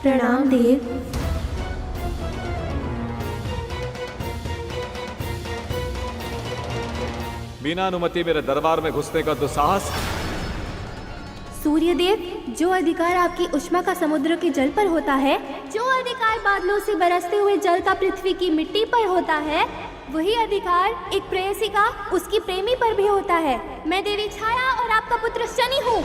प्रणाम देव। बिना अनुमति मेरे दरबार में घुसने का दुस्साहस। सूर्यदेव, जो अधिकार आपकी उष्मा का समुद्र के जल पर होता है, जो अधिकार बादलों से बरसते हुए जल का पृथ्वी की मिट्टी पर होता है, वही अधिकार एक प्रेयसी का उसकी प्रेमी पर भी होता है। मैं देवी छाया और आपका पुत्र शनि हूँ,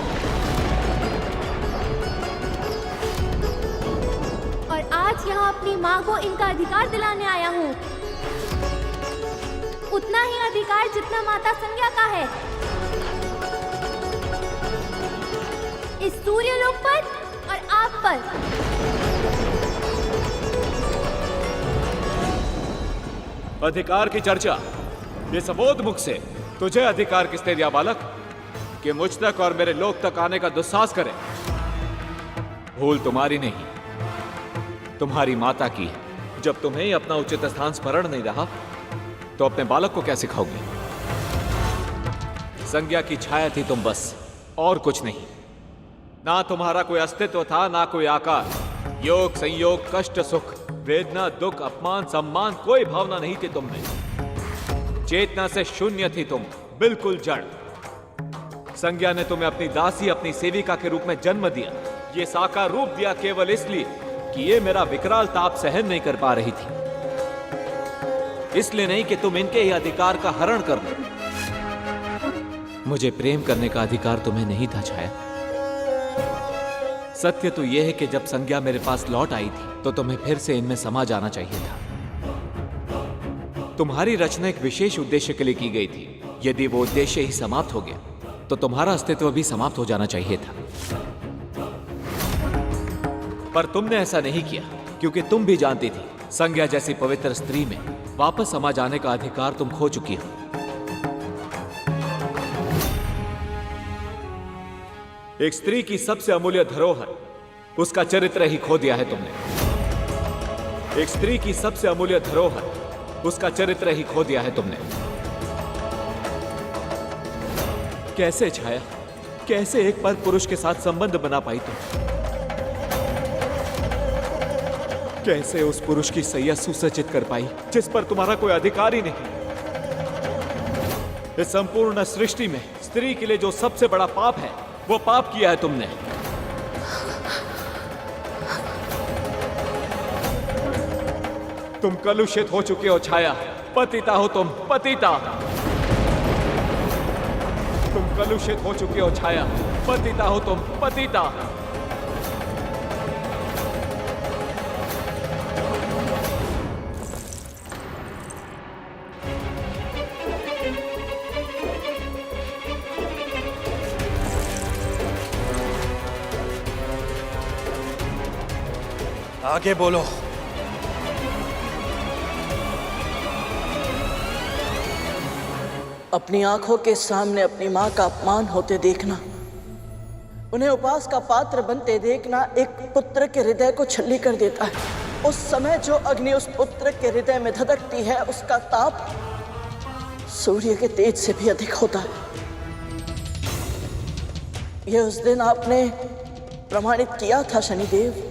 और आज यहाँ अपनी माँ को इनका अधिकार दिलाने आया हूँ। उतना ही अधिकार जितना माता संज्ञा का है, इस सूर्यलोक पर और आप पर। अधिकार की चर्चा, ये सबोध मुख से तुझे अधिकार किसने दिया बालक कि मुझ तक और मेरे लोक तक आने का दुस्साहस करे? भूल तुम्हारी नहीं, तुम्हारी माता की है। जब तुम्हें ही अपना उचित स्थान स्मरण नहीं रहा तो अपने बालक को क्या सिखाओगे? संज्ञा की छाया थी तुम, बस और कुछ नहीं। ना तुम्हारा कोई अस्तित्व था, ना कोई आकार। योग संयोग, कष्ट सुख, वेदना दुख, अपमान सम्मान, कोई भावना नहीं थी तुम में। चेतना से शून्य थी तुम, बिल्कुल जड़। संज्ञा ने तुम्हें अपनी दासी, अपनी सेविका के रूप में जन्म दिया। ये साकार रूप दिया केवल इसलिए कि ये मेरा विकराल ताप सहन नहीं कर पा रही थी, इसलिए नहीं कि तुम इनके ही अधिकार का हरण कर लो। मुझे प्रेम करने का अधिकार तुम्हें नहीं था छाया। सत्य तो यह है कि जब संज्ञा मेरे पास लौट आई थी तो तुम्हें फिर से इनमें समा जाना चाहिए था। तुम्हारी रचना एक विशेष उद्देश्य के लिए की गई थी। यदि वो उद्देश्य ही समाप्त हो गया तो तुम्हारा अस्तित्व भी समाप्त हो जाना चाहिए था। पर तुमने ऐसा नहीं किया, क्योंकि तुम भी जानती थी संज्ञा जैसी पवित्र स्त्री में वापस समा जाने का अधिकार तुम खो चुकी हो। एक स्त्री की सबसे अमूल्य धरोहर, उसका चरित्र ही खो दिया है तुमने। एक स्त्री की सबसे अमूल्य धरोहर, उसका चरित्र ही खो दिया है तुमने। कैसे छाया, कैसे एक पर पुरुष के साथ संबंध बना पाई तुम? कैसे उस पुरुष की सैया सुसज्जित कर पाई जिस पर तुम्हारा कोई अधिकार ही नहीं? इस संपूर्ण सृष्टि में स्त्री के लिए जो सबसे बड़ा पाप है, वो पाप किया है तुमने। तुम कलुषित हो चुके हो छाया। पतिता हो तुम, पतिता। तुम कलुषित हो चुके हो छाया। पतिता हो तुम, पतिता। आगे बोलो। अपनी आंखों के सामने अपनी मां का अपमान होते देखना, उन्हें उपहास का पात्र बनते देखना एक पुत्र के हृदय को छल्ली कर देता है। उस समय जो अग्नि उस पुत्र के हृदय में धधकती है, उसका ताप सूर्य के तेज से भी अधिक होता है। यह उस दिन आपने प्रमाणित किया था शनिदेव।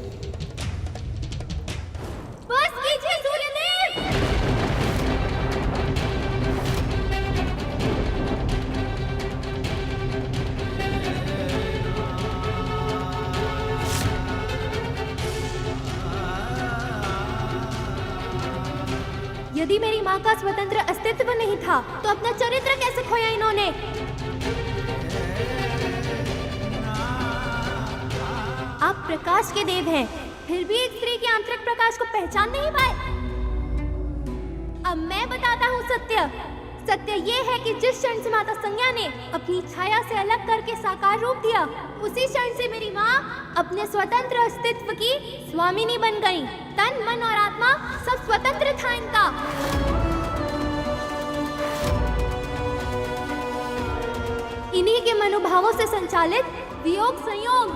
यदि मेरी माँ का स्वतंत्र अस्तित्व नहीं था तो अपना चरित्र कैसे खोया इन्होंने? आप प्रकाश के देव हैं, फिर भी एक स्त्री के आंतरिक प्रकाश को पहचान नहीं पाए। अब मैं बताता हूँ सत्य। सत्य ये है कि जिस क्षण से माता संज्ञा ने अपनी छाया से अलग करके साकार रूप दिया, उसी क्षण से मेरी माँ अपने स्वतंत्र अस्तित्व की स्वामिनी बन गई। तन मन और आत्मा था इनका। इन्हीं के मनोभावों से संचालित वियोग, संयोग,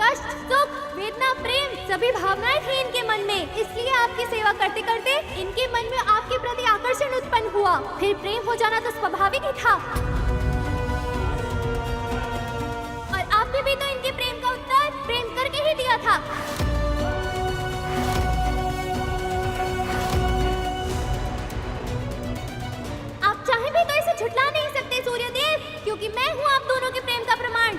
कष्ट, सुख, वेदना, प्रेम सभी भावनाएं थी इनके मन में। इसलिए आपकी सेवा करते करते इनके मन में आपके प्रति आकर्षण उत्पन्न हुआ। फिर प्रेम हो जाना तो स्वाभाविक ही था। और आपने भी तो इनके प्रेम का उत्तर प्रेम करके ही दिया था। आप चाहे भी तो इसे झुठला नहीं सकते सूर्यदेव, क्योंकि मैं हूँ आप दोनों के प्रेम का प्रमाण।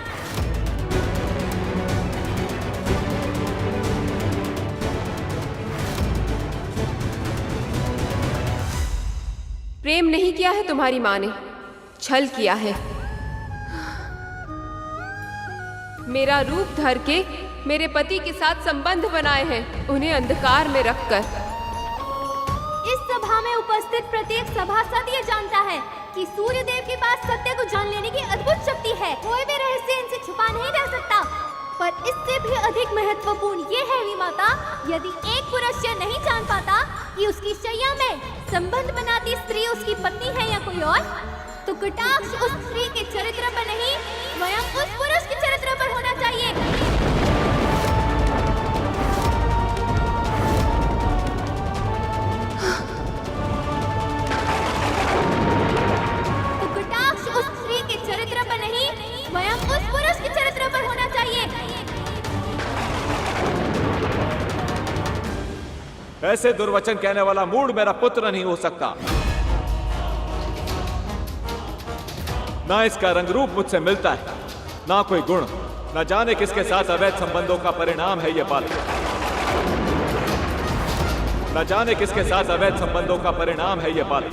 प्रेम नहीं किया है तुम्हारी माँ ने, छल किया है। मेरा रूप धर के मेरे पति के साथ संबंध बनाए हैं, उन्हें अंधकार में रखकर। इस सभा में उपस्थित प्रत्येक सभासद ये जानता है कि सूर्यदेव के पास सत्य को जान लेने की अद्भुत शक्ति है। कोई भी रहस्य इनसे छुपा नहीं रह सकता। पर इससे भी अधिक महत्वपूर्ण ये है विमाता, यदि एक पुरुष यह नहीं जान पाता कि उसकी शैया में संबंध बनाती स्त्री उसकी पत्नी है या कोई और, तो कटाक्ष उस स्त्री के चरित्र पर नहीं, स्वयं उस पुरुष के चरित्र पर होना चाहिए। तो कटाक्ष उस स्त्री के चरित्र पर नहीं, स्वयं उस पुरुष के चरित्र पर होना चाहिए। ऐसे दुर्वचन कहने वाला मूढ़ मेरा पुत्र नहीं हो सकता। ना इसका रंग रूप मुझसे मिलता है, ना कोई गुण, न जाने किसके साथ अवैध संबंधों का परिणाम है ये बात। न जाने किसके साथ अवैध संबंधों का परिणाम है ये बात।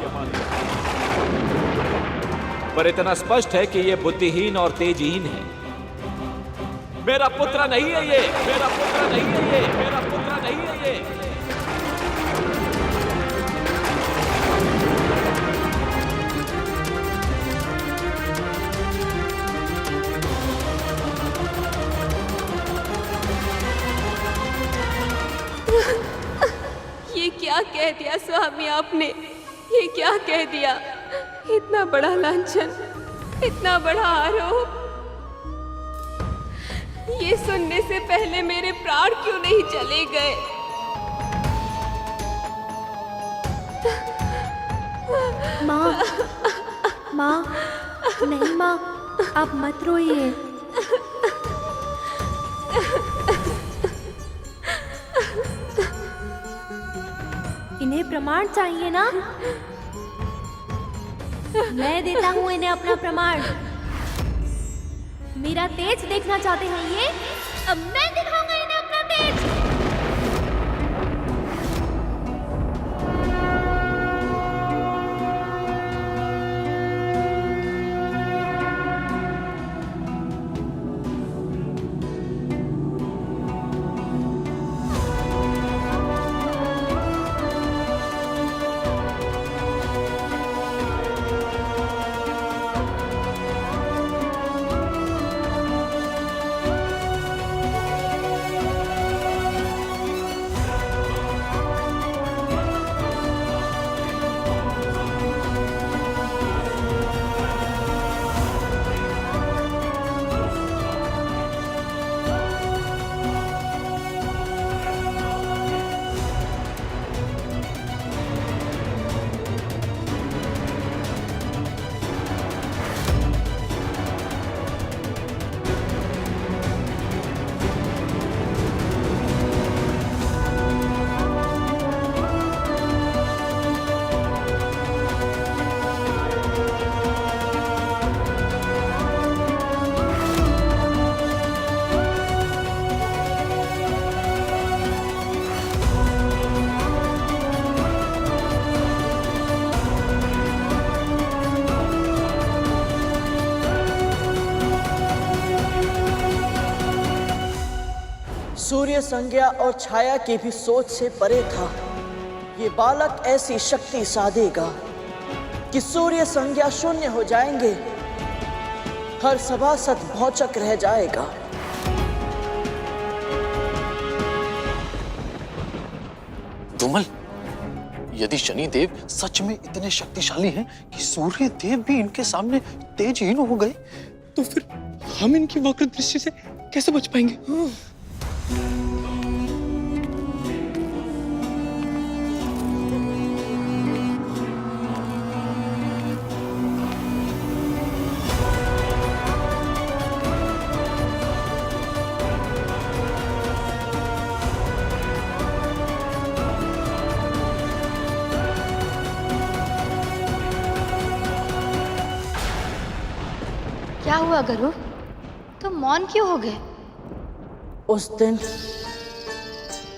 पर इतना स्पष्ट है कि ये बुद्धिहीन और तेजहीन है। मेरा पुत्र नहीं है ये, मेरा पुत्र नहीं है ये, मेरा पुत्र नहीं है ये। ये क्या कह दिया स्वामी आपने, ये क्या कह दिया? इतना बड़ा लांछन, इतना बड़ा आरोप। ये सुनने से पहले मेरे प्राण क्यों नहीं चले गए? माँ, माँ, नहीं माँ, आप मत रोइए। इन्हें प्रमाण चाहिए ना? मैं देता हूँ इन्हें अपना प्रमाण। मेरा तेज देखना चाहते हैं ये? अब मैं दिखाऊंगा इन्हें अपना तेज। सूर्य संज्ञा और छाया की भी सोच से परे था। ये बालक ऐसी शक्ति साधेगा कि सूर्य संज्ञा शून्य हो जाएंगे, हर सभासद भौचक रह जाएगा। धूमल, यदि शनिदेव सच में इतने शक्तिशाली हैं कि सूर्य देव भी इनके सामने तेजहीन हो गए, तो फिर हम इनकी वक्र दृष्टि से कैसे बच पाएंगे? क्या हुआ गरुड़? तुम मौन क्यों हो गए? उस दिन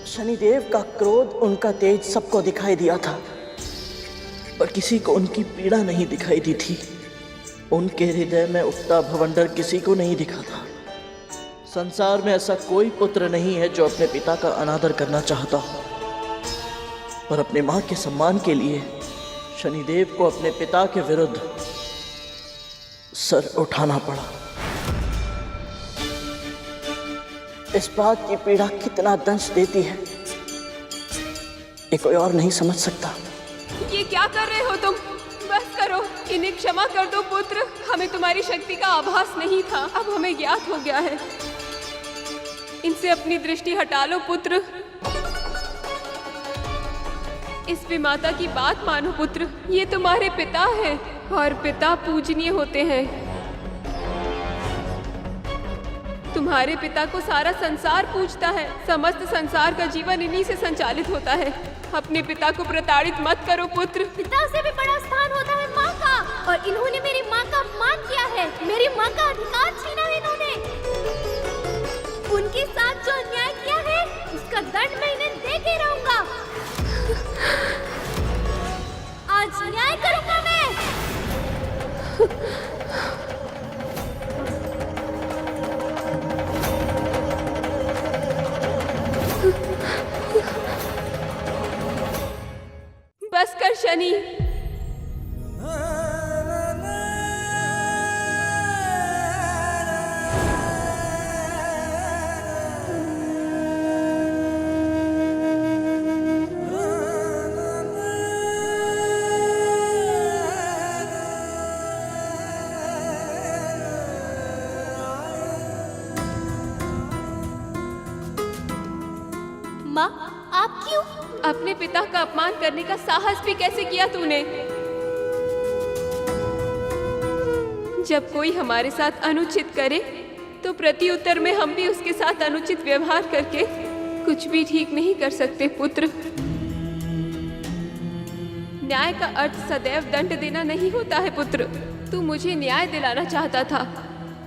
शनिदेव का क्रोध, उनका तेज सबको दिखाई दिया था, पर किसी को उनकी पीड़ा नहीं दिखाई दी थी। उनके हृदय में उठता भवंडर किसी को नहीं दिखा था। संसार में ऐसा कोई पुत्र नहीं है जो अपने पिता का अनादर करना चाहता हो, पर अपने माँ के सम्मान के लिए शनिदेव को अपने पिता के विरुद्ध सर उठाना पड़ा। इस बात की पीड़ा कितना दंश देती है, ये कोई और नहीं समझ सकता। ये क्या कर रहे हो तुम? बस करो, इन्हें क्षमा कर दो पुत्र। हमें तुम्हारी शक्ति का आभास नहीं था, अब हमें ज्ञात हो गया है। इनसे अपनी दृष्टि हटा लो पुत्र। इस विमाता की बात मानो पुत्र, ये तुम्हारे पिता हैं और पिता पूजनीय होते हैं। तुम्हारे पिता को सारा संसार पूजता है, समस्त संसार का जीवन इन्हीं से संचालित होता है। अपने पिता को प्रताड़ित मत करो पुत्र। पिता से भी बड़ा स्थान होता है माँ का, और इन्होंने मेरी माँ का अपमान किया है, मेरी माँ का अधिकार छीना है इन्होंने। उनके साथ जो अन्याय किया है उसका दंड मैं इन्हें दे के रहूंगा। आज न्याय करूंगा मैं। बस कर शनि। माँ, आप क्यों? अपने पिता का अपमान करने का साहस भी कैसे किया तूने? जब कोई हमारे साथ अनुचित करे तो प्रत्युत्तर में हम भी उसके साथ अनुचित व्यवहार करके कुछ भी ठीक नहीं कर सकते पुत्र। न्याय का अर्थ सदैव दंड देना नहीं होता है पुत्र। तू मुझे न्याय दिलाना चाहता था,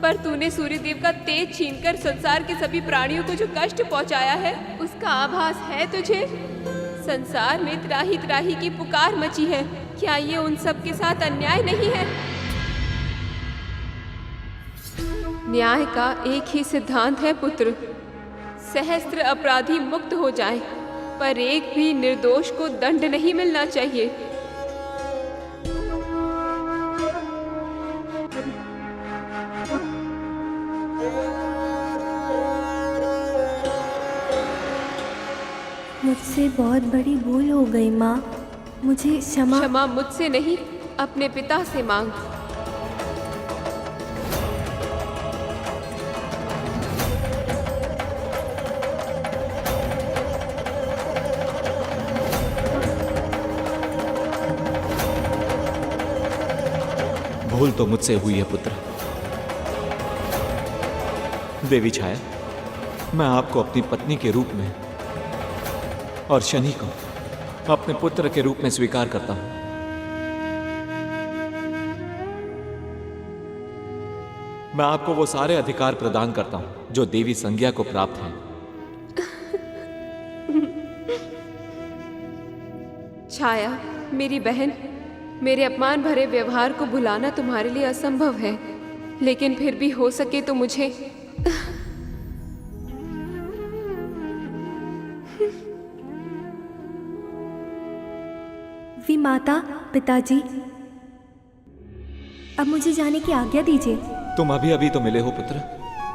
पर तूने सूर्यदेव का तेज छीनकर संसार के सभी प्राणियों को जो कष्ट पहुंचाया है उसका आभास है तुझे। संसार में त्राही त्राही की पुकार मची है, क्या ये उन सब के साथ अन्याय नहीं है? न्याय का एक ही सिद्धांत है पुत्र, सहस्त्र अपराधी मुक्त हो जाएं, पर एक भी निर्दोष को दंड नहीं मिलना चाहिए। मुझसे बहुत बड़ी भूल हो गई माँ, मुझे क्षमा मुझसे नहीं, अपने पिता से मांग। भूल तो मुझसे हुई है पुत्र। देवी छाया, मैं आपको अपनी पत्नी के रूप में और शनि को अपने पुत्र के रूप में स्वीकार करता हूं। मैं आपको वो सारे अधिकार प्रदान करता हूं जो देवी संज्ञा को प्राप्त हैं। छाया, मेरी बहन, मेरे अपमान भरे व्यवहार को भुलाना तुम्हारे लिए असंभव है, लेकिन फिर भी हो सके तो मुझे विमाता, पिताजी, अब मुझे जाने की आज्ञा दीजिए। तुम अभी अभी तो मिले हो पुत्र,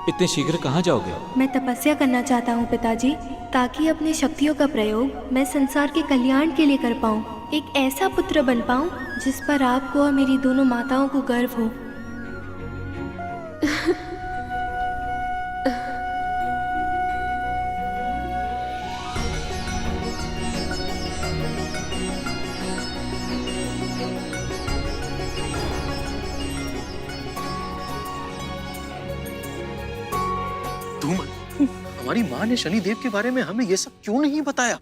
इतने शीघ्र कहाँ जाओगे? मैं तपस्या करना चाहता हूँ पिताजी, ताकि अपनी शक्तियों का प्रयोग मैं संसार के कल्याण के लिए कर पाऊँ। एक ऐसा पुत्र बन पाऊं जिस पर आपको और मेरी दोनों माताओं को गर्व हो। हमारी माँ ने शनिदेव के बारे में हमें ये सब क्यों नहीं बताया?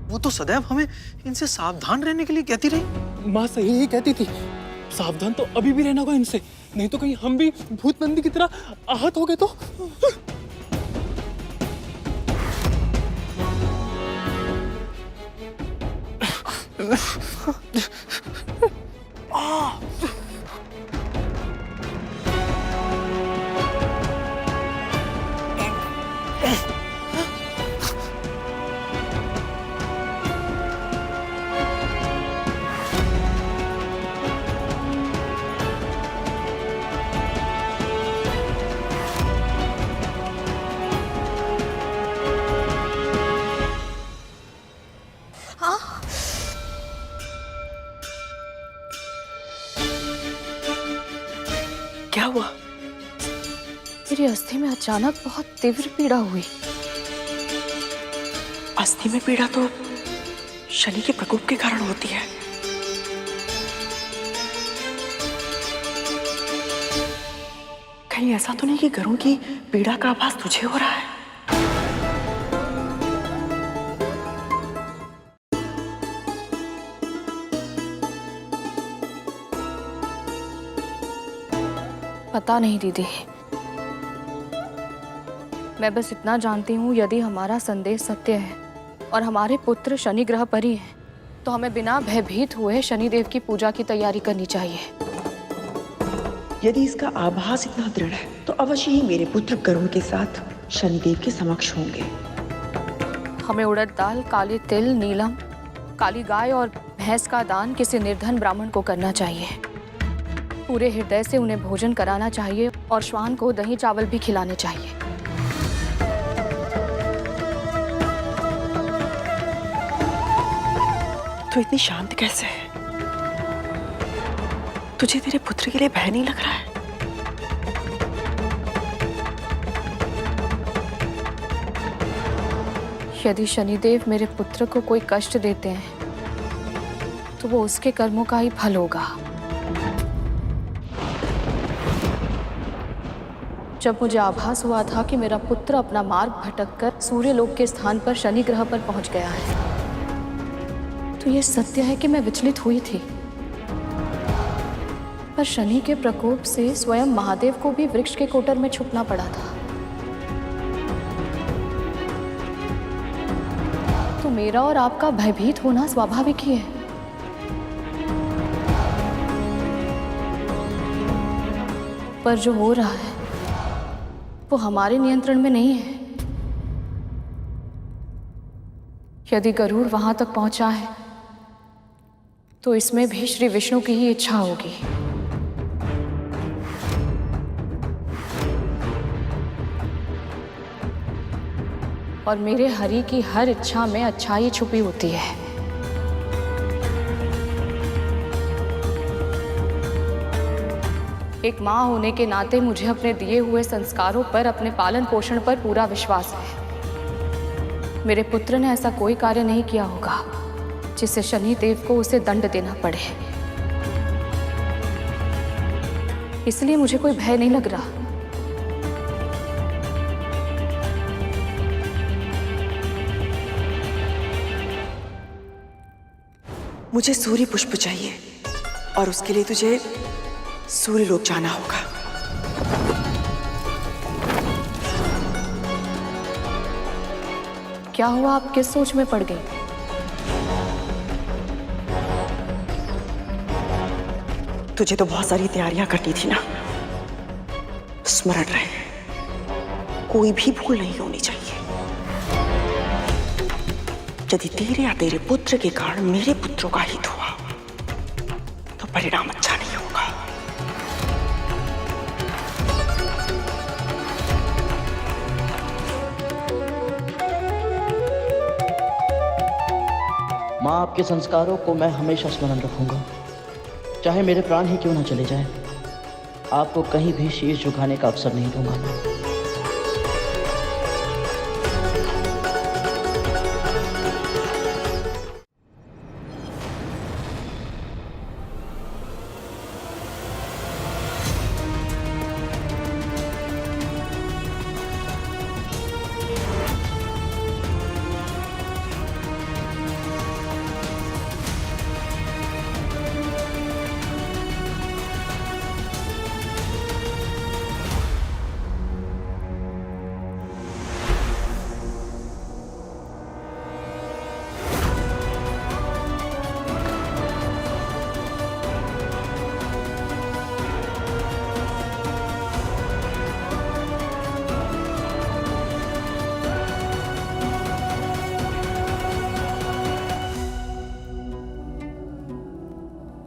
वो तो सदैव हमें इनसे सावधान रहने के लिए कहती रही। माँ सही ही कहती थी, सावधान तो अभी भी रहना होगा इनसे, नहीं तो कहीं हम भी भूत नंदी की तरह आहत हो गए तो। क्या हुआ? मेरी अस्थि में अचानक बहुत तीव्र पीड़ा हुई। अस्थि में पीड़ा तो शनि के प्रकोप के कारण होती है। कहीं ऐसा तो नहीं कि गरुड़ की पीड़ा का आभास तुझे हो रहा है? पता नहीं दीदी, मैं बस इतना जानती हूँ, यदि हमारा संदेश सत्य है और हमारे पुत्र शनि ग्रह पर ही हैं, तो हमें बिना भयभीत हुए शनिदेव की पूजा की तैयारी करनी चाहिए। यदि इसका आभास इतना दृढ़ है तो अवश्य ही मेरे पुत्र गरुड़ के साथ शनिदेव के समक्ष होंगे। हमें उड़द दाल, काले तिल, नीलम, काली गाय और भैंस का दान किसी निर्धन ब्राह्मण को करना चाहिए। पूरे हृदय से उन्हें भोजन कराना चाहिए और श्वान को दही चावल भी खिलाने चाहिए। तो इतनी शांत कैसे है? तुझे तेरे पुत्र के लिए भय नहीं लग रहा है? यदि शनिदेव मेरे पुत्र को कोई कष्ट देते हैं तो वो उसके कर्मों का ही फल होगा। जब मुझे आभास हुआ था कि मेरा पुत्र अपना मार्ग भटककर सूर्यलोक के स्थान पर शनि ग्रह पर पहुंच गया है, तो ये सत्य है कि मैं विचलित हुई थी। पर शनि के प्रकोप से स्वयं महादेव को भी वृक्ष के कोटर में छुपना पड़ा था। तो मेरा और आपका भयभीत होना स्वाभाविक ही है। पर जो हो रहा है वो हमारे नियंत्रण में नहीं है। यदि गरुड़ वहां तक पहुंचा है तो इसमें भी श्री विष्णु की ही इच्छा होगी। और मेरे हरि की हर इच्छा में अच्छाई छुपी होती है। एक माँ होने के नाते मुझे अपने दिए हुए संस्कारों पर, अपने पालन पोषण पर पूरा विश्वास है। मेरे पुत्र ने ऐसा कोई कार्य नहीं किया होगा जिससे शनि देव को उसे दंड देना पड़े, इसलिए मुझे कोई भय नहीं लग रहा। मुझे सूर्य पुष्प चाहिए और उसके लिए तुझे सूर्यलोक जाना होगा। क्या हुआ, आप किस सोच में पड़ गई? तुझे तो बहुत सारी तैयारियां करनी थी ना। स्मरण रहे, कोई भी भूल नहीं होनी चाहिए। यदि तेरे या तेरे पुत्र के कारण मेरे पुत्रों का हित हुआ तो परिणाम अच्छा नहीं होगा। माँ, आपके संस्कारों को मैं हमेशा स्मरण रखूंगा, चाहे मेरे प्राण ही क्यों ना चले जाएं। आपको कहीं भी शीश झुकाने का अवसर नहीं दूंगा मैं।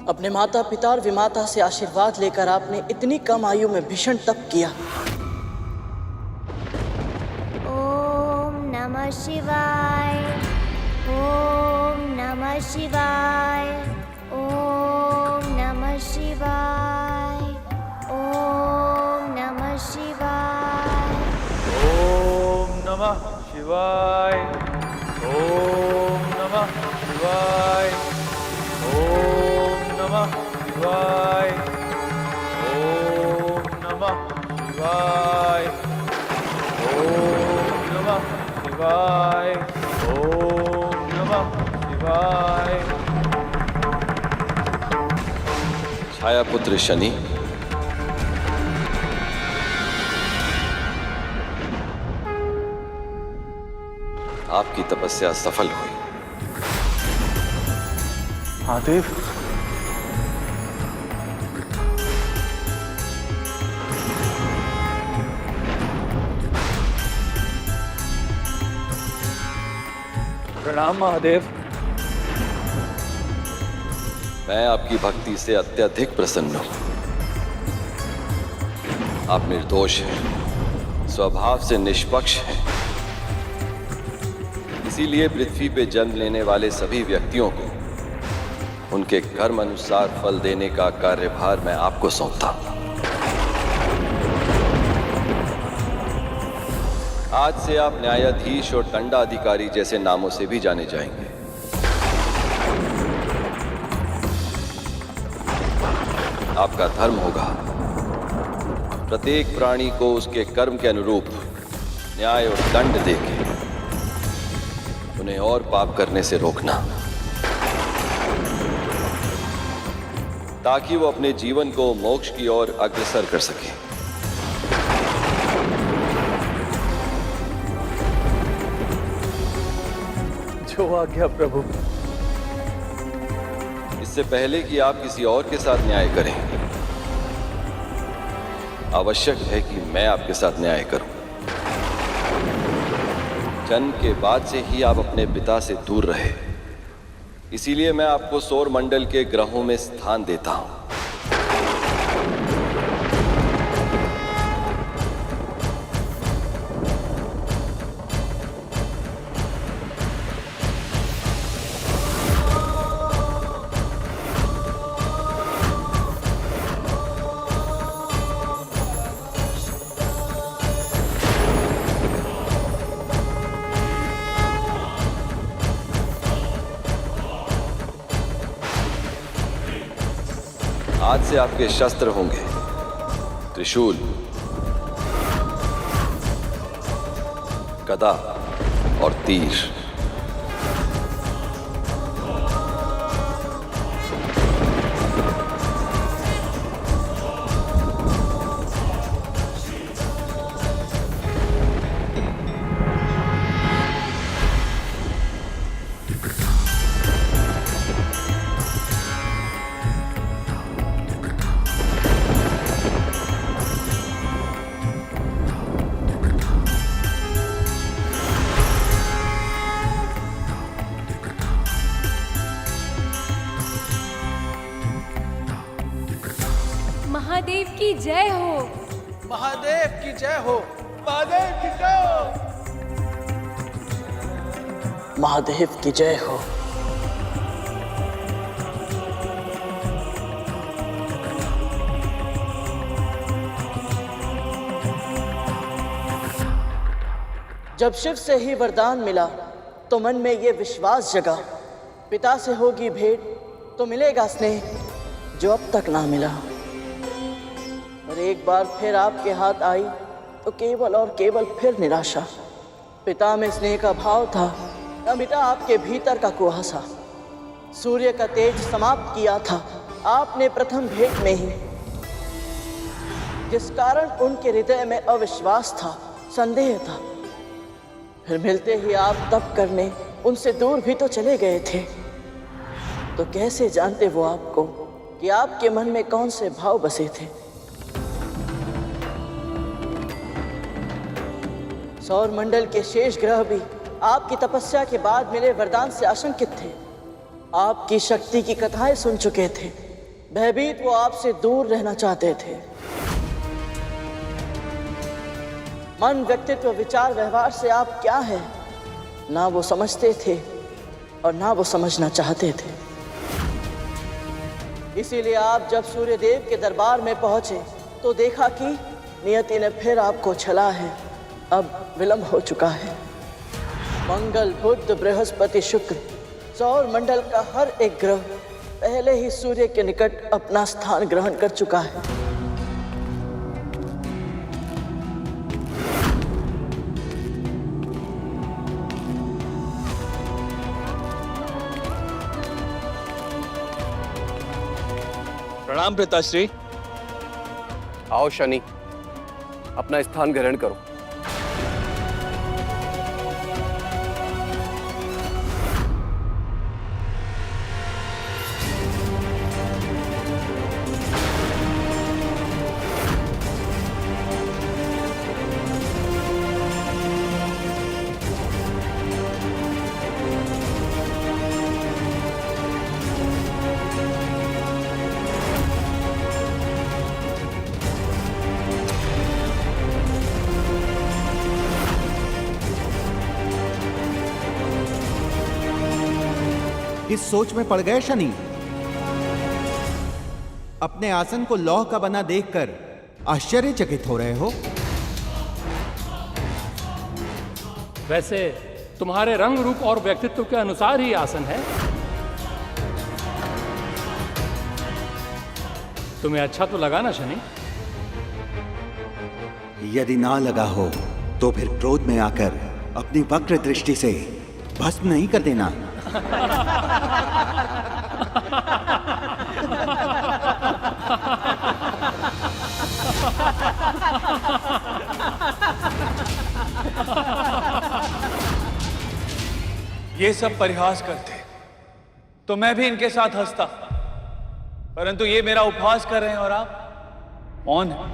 अपने माता पिता और विमाता से आशीर्वाद लेकर आपने इतनी कम आयु में भीषण तप किया। ओम नमः शिवाय, ओम नमः शिवाय, ओम नमः शिवाय, ओम नमः शिवाय, ओम नमः शिवाय, ओम नमः शिवाय, ओम नमः शिवाय, ओम नमः शिवाय, ओम नमः शिवाय, ओम नमः शिवाय। छायापुत्र शनि, आपकी तपस्या सफल हुई। महादेव, प्रणाम महादेव। मैं आपकी भक्ति से अत्यधिक प्रसन्न हूं। आप निर्दोष हैं, स्वभाव से निष्पक्ष हैं। इसीलिए पृथ्वी पे जन्म लेने वाले सभी व्यक्तियों को उनके कर्म अनुसार फल देने का कार्यभार मैं आपको सौंपता हूं। आज से आप न्यायाधीश और दंडाधिकारी जैसे नामों से भी जाने जाएंगे। आपका धर्म होगा प्रत्येक प्राणी को उसके कर्म के अनुरूप न्याय और दंड देके उन्हें और पाप करने से रोकना, ताकि वो अपने जीवन को मोक्ष की ओर अग्रसर कर सके। जो आज्ञा प्रभु। इससे पहले कि आप किसी और के साथ न्याय करें, आवश्यक है कि मैं आपके साथ न्याय करूं। जन्म के बाद से ही आप अपने पिता से दूर रहे, इसीलिए मैं आपको सौर मंडल के ग्रहों में स्थान देता हूं। आज से आपके शस्त्र होंगे त्रिशूल, गदा और तीर। महादेव की जय हो। महादेव की जय हो। महादेव की जय हो। महादेव की जय हो। जब शिव से ही वरदान मिला तो मन में ये विश्वास जगा, पिता से होगी भेंट तो मिलेगा स्नेह जो अब तक ना मिला। और एक बार फिर आपके हाथ आई तो केवल और केवल फिर निराशा। पिता में स्नेह का भाव था, न मिटा आपके भीतर का कुहासा। सूर्य का तेज समाप्त किया था आपने प्रथम भेंट में ही, जिस कारण उनके हृदय में अविश्वास था, संदेह था। फिर मिलते ही आप तप करने उनसे दूर भी तो चले गए थे, तो कैसे जानते वो आपको कि आपके मन में कौन से भाव बसे थे। सौर मंडल के शेष ग्रह भी आपकी तपस्या के बाद मिले वरदान से आशंकित थे। आपकी शक्ति की कथाएं सुन चुके थे, भयभीत वो आपसे दूर रहना चाहते थे। मन, व्यक्तित्व, विचार, व्यवहार से आप क्या हैं ना वो समझते थे और ना वो समझना चाहते थे। इसीलिए आप जब सूर्यदेव के दरबार में पहुंचे तो देखा कि नियति ने फिर आपको छला है, अब विलंब हो चुका है। मंगल, बुध, बृहस्पति, शुक्र, सौर मंडल का हर एक ग्रह पहले ही सूर्य के निकट अपना स्थान ग्रहण कर चुका है। प्रणाम पिताश्री। आओ शनि, अपना स्थान ग्रहण करो। इस सोच में पड़ गए शनि। अपने आसन को लौह का बना देखकर आश्चर्यचकित हो रहे हो। वैसे तुम्हारे रंग रूप और व्यक्तित्व के अनुसार ही आसन है। तुम्हें अच्छा तो लगा ना शनि? यदि ना लगा हो तो फिर क्रोध में आकर अपनी वक्र दृष्टि से भस्म नहीं कर देना। ये सब परिहास करते तो मैं भी इनके साथ हंसता, परंतु ये मेरा उपहास कर रहे हैं और आप मौन हैं।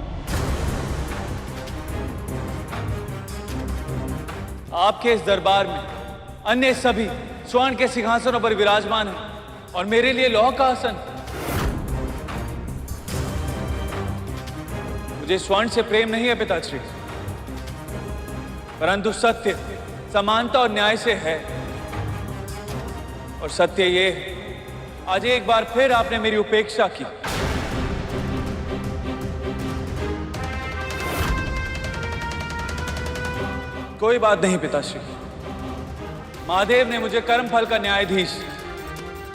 आपके इस दरबार में अन्य सभी स्वर्ण के सिंहासनों पर विराजमान हैं और मेरे लिए लौह का आसन। मुझे स्वर्ण से प्रेम नहीं है पिताश्री, परंतु सत्य, समानता और न्याय से है। और सत्य ये है, आज एक बार फिर आपने मेरी उपेक्षा की। कोई बात नहीं पिताश्री, महादेव ने मुझे कर्मफल का न्यायाधीश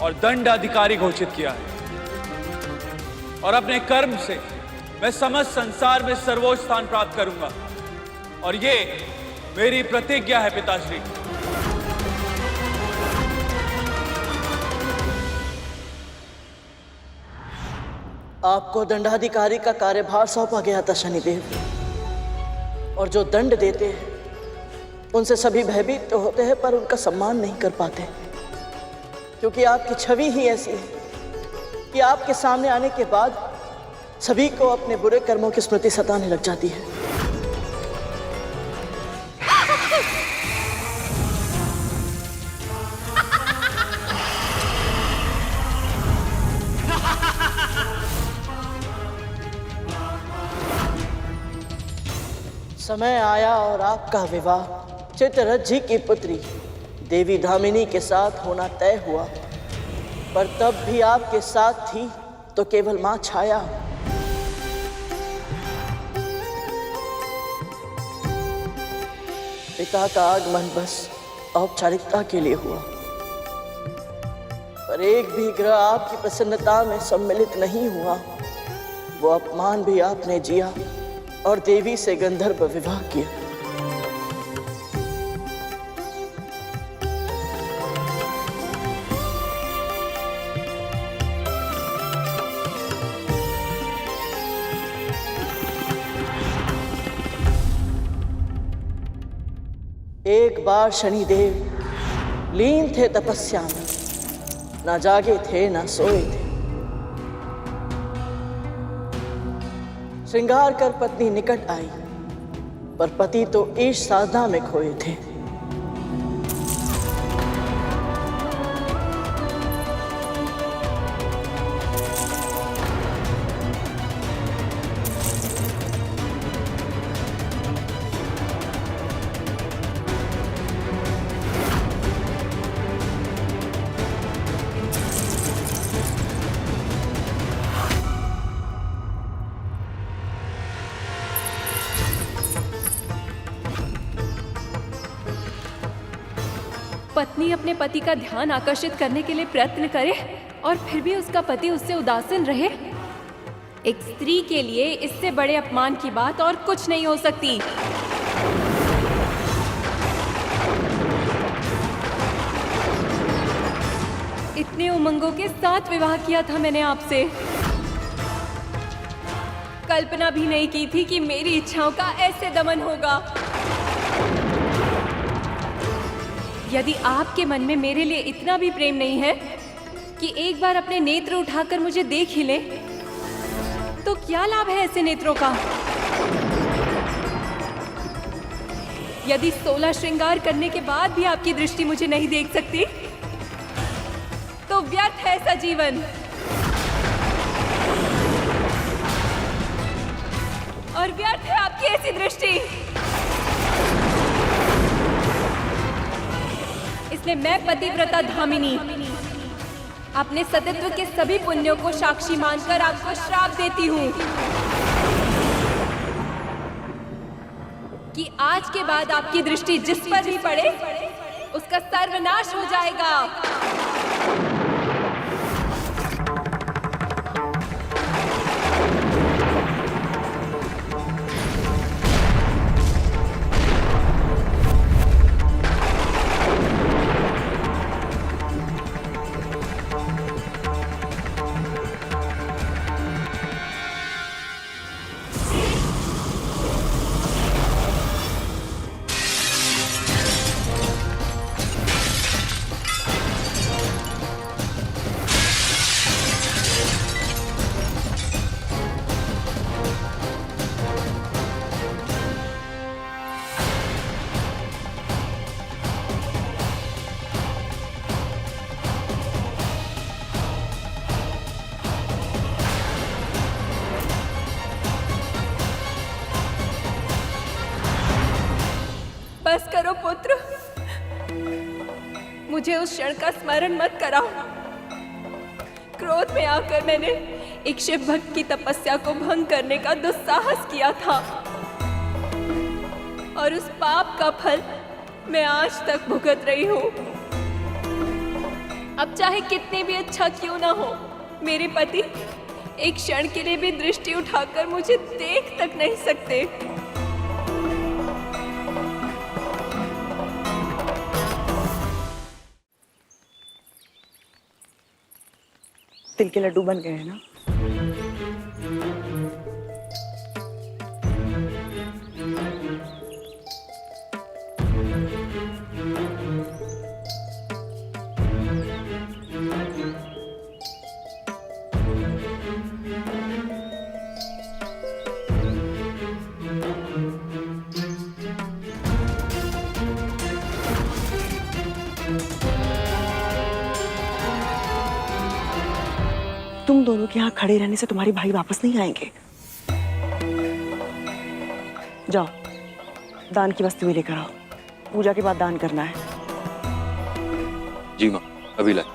और दंडाधिकारी घोषित किया है और अपने कर्म से मैं समस्त संसार में सर्वोच्च स्थान प्राप्त करूंगा और ये मेरी प्रतिज्ञा है पिताश्री। आपको दंडाधिकारी का कार्यभार सौंपा गया था शनिदेव, और जो दंड देते हैं उनसे सभी भयभीत तो होते हैं पर उनका सम्मान नहीं कर पाते, क्योंकि आपकी छवि ही ऐसी है कि आपके सामने आने के बाद सभी को अपने बुरे कर्मों की स्मृति सताने लग जाती है। समय आया और आपका विवाह चित्ररथ की पुत्री देवी धामिनी के साथ होना तय हुआ, पर तब भी आपके साथ थी तो केवल मां छाया। पिता का आगमन बस औपचारिकता के लिए हुआ, पर एक भी ग्रह आपकी प्रसन्नता में सम्मिलित नहीं हुआ। वो अपमान भी आपने जिया और देवी से गंधर्व विवाह किया। एक बार शनिदेव लीन थे तपस्या में, ना जागे थे ना सोए थे। श्रृंगार कर पत्नी निकट आई, पर पति तो ईश साधना में खोए थे। पत्नी अपने पति का ध्यान आकर्षित करने के लिए प्रयत्न करे और फिर भी उसका पति उससे उदासीन रहे। एक स्त्री के लिए इससे बड़े अपमान की बात और कुछ नहीं हो सकती। इतने उमंगों के साथ विवाह किया था मैंने आपसे। कल्पना भी नहीं की थी कि मेरी इच्छाओं का ऐसे दमन होगा। यदि आपके मन में मेरे लिए इतना भी प्रेम नहीं है कि एक बार अपने नेत्र उठाकर मुझे देख ही ले, तो क्या लाभ है ऐसे नेत्रों का? यदि 16 श्रृंगार करने के बाद भी आपकी दृष्टि मुझे नहीं देख सकती, तो व्यर्थ है ऐसा जीवन। और व्यर्थ है आपकी ऐसी दृष्टि। इसलिए मैं पतिव्रता धामिनी अपने सतीत्व के सभी पुण्यों को साक्षी मानकर आपको श्राप देती हूँ कि आज के बाद आपकी दृष्टि जिस पर भी पड़े उसका सर्वनाश हो जाएगा। बस करो पुत्र, मुझे उस क्षण का स्मरण मत कराओ। क्रोध में आकर मैंने एक शिव भक्त की तपस्या को भंग करने का दुस्साहस किया था और उस पाप का फल मैं आज तक भुगत रही हूँ। अब चाहे कितने भी अच्छा क्यों ना हो, मेरे पति एक क्षण के लिए भी दृष्टि उठाकर मुझे देख तक नहीं सकते। तिल के लड्डू बन गए हैं ना? तुम दोनों के यहाँ खड़े रहने से तुम्हारे भाई वापस नहीं आएंगे। जाओ दान की वस्तु भी लेकर आओ, पूजा के बाद दान करना है। जी माँ, अभी लाए।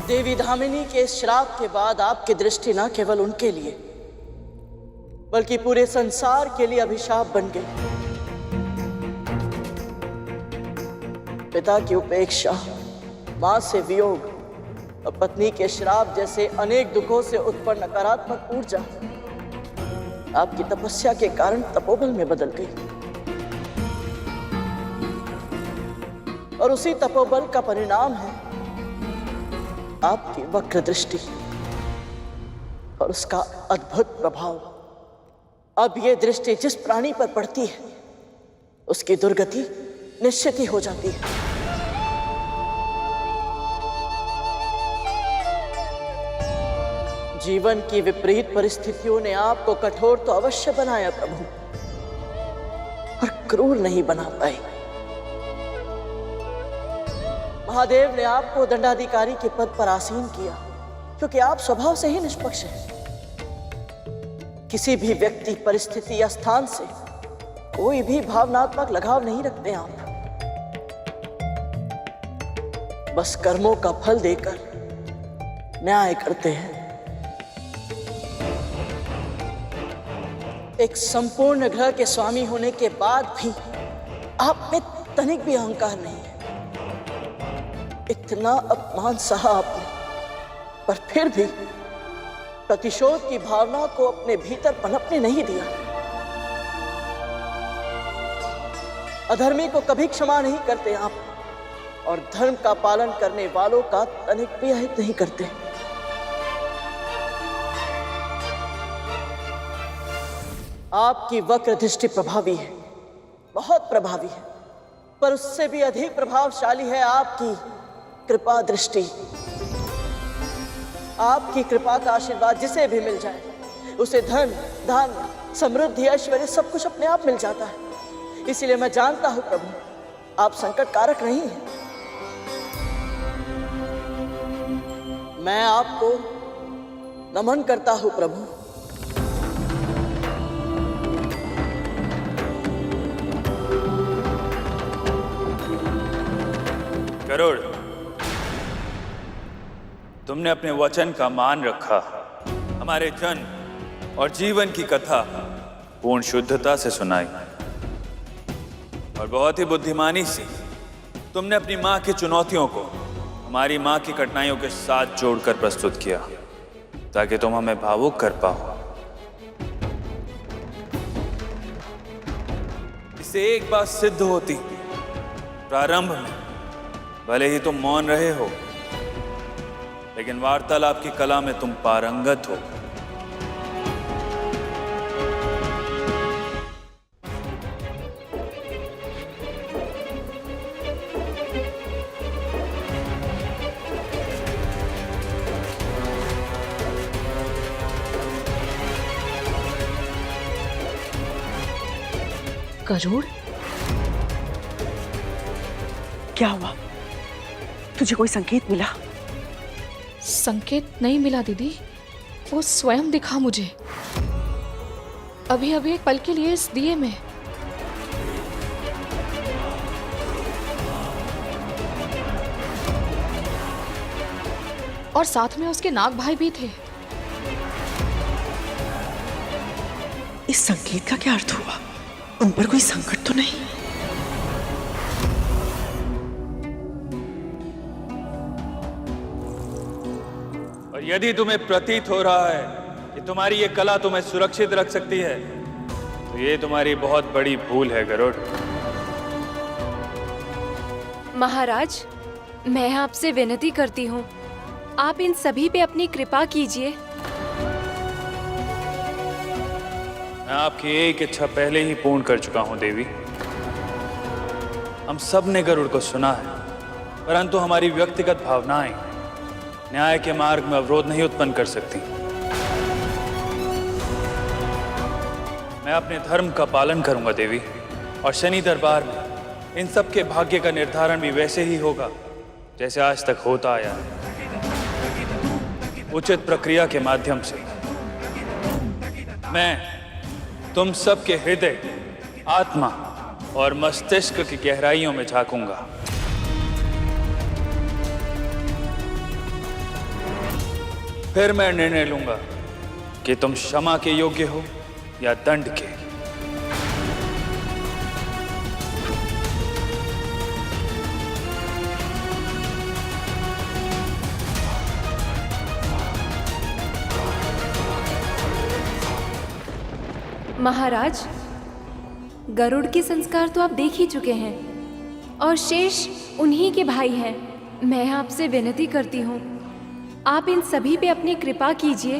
देवी धामिनी के इस श्राप के बाद आपकी दृष्टि न केवल उनके लिए बल्कि पूरे संसार के लिए अभिशाप बन गई। पिता की उपेक्षा, मां से वियोग और पत्नी के श्राप जैसे अनेक दुखों से उत्पन्न नकारात्मक ऊर्जा आपकी तपस्या के कारण तपोबल में बदल गई और उसी तपोबल का परिणाम है आपकी वक्र दृष्टि और उसका अद्भुत प्रभाव। अब ये दृष्टि जिस प्राणी पर पड़ती है उसकी दुर्गति निश्चित ही हो जाती है। जीवन की विपरीत परिस्थितियों ने आपको कठोर तो अवश्य बनाया प्रभु, पर क्रूर नहीं बना पाई। महादेव ने आपको दंडाधिकारी के पद पर आसीन किया क्योंकि आप स्वभाव से ही निष्पक्ष हैं। किसी भी व्यक्ति, परिस्थिति या स्थान से कोई भी भावनात्मक लगाव नहीं रखते आप। बस कर्मों का फल देकर न्याय करते हैं। एक संपूर्ण ग्रह के स्वामी होने के बाद भी आप में तनिक भी अहंकार नहीं है। इतना अपमान सहा आपने, पर फिर भी प्रतिशोध की भावना को अपने भीतर पनपने नहीं दिया। अधर्मी को कभी क्षमा नहीं करते आप और धर्म का पालन करने वालों का तनिक भी अहित नहीं करते। आपकी वक्र दृष्टि प्रभावी है, बहुत प्रभावी है, पर उससे भी अधिक प्रभावशाली है आपकी कृपा दृष्टि। आपकी कृपा का आशीर्वाद जिसे भी मिल जाए उसे धन, धान्य, समृद्धि, ऐश्वर्य सब कुछ अपने आप मिल जाता है। इसीलिए मैं जानता हूं प्रभु, आप संकट कारक नहीं हैं। मैं आपको नमन करता हूं प्रभु। गरुड़, तुमने अपने वचन का मान रखा। हमारे जन्म और जीवन की कथा पूर्ण शुद्धता से सुनाई और बहुत ही बुद्धिमानी से तुमने अपनी मां की चुनौतियों को हमारी मां की कठिनाइयों के साथ जोड़कर प्रस्तुत किया ताकि तुम हमें भावुक कर पाओ। इससे एक बात सिद्ध होती, प्रारंभ में भले ही तुम मौन रहे हो लेकिन वार्तालाप की कला में तुम पारंगत हो। गरुड़, क्या हुआ? तुझे कोई संकेत मिला? संकेत नहीं मिला दीदी, वो स्वयं दिखा मुझे अभी अभी एक पल के लिए इस दिए में। और साथ में उसके नाग भाई भी थे। इस संकेत का क्या अर्थ हुआ? उन पर कोई संकट तो नहीं? और यदि तुम्हें प्रतीत हो रहा है कि तुम्हारी ये कला तुम्हें सुरक्षित रख सकती है तो ये तुम्हारी बहुत बड़ी भूल है गरुड़। महाराज, मैं आपसे विनती करती हूँ, आप इन सभी पे अपनी कृपा कीजिए। मैं आपकी एक इच्छा पहले ही पूर्ण कर चुका हूं देवी। हम सब ने गरुड़ को सुना है, परंतु हमारी व्यक्तिगत भावनाएं न्याय के मार्ग में अवरोध नहीं उत्पन्न कर सकती। मैं अपने धर्म का पालन करूंगा देवी, और शनि दरबार में इन सब के भाग्य का निर्धारण भी वैसे ही होगा जैसे आज तक होता आया है, उचित प्रक्रिया के माध्यम से। मैं तुम सबके हृदय, आत्मा और मस्तिष्क की गहराइयों में झांकूंगा। फिर मैं निर्णय लूंगा कि तुम क्षमा के योग्य हो या दंड के। महाराज, गरुड़ के संस्कार तो आप देख ही चुके हैं और शेष उन्हीं के भाई हैं। मैं आपसे विनती करती हूँ, आप इन सभी पे अपनी कृपा कीजिए।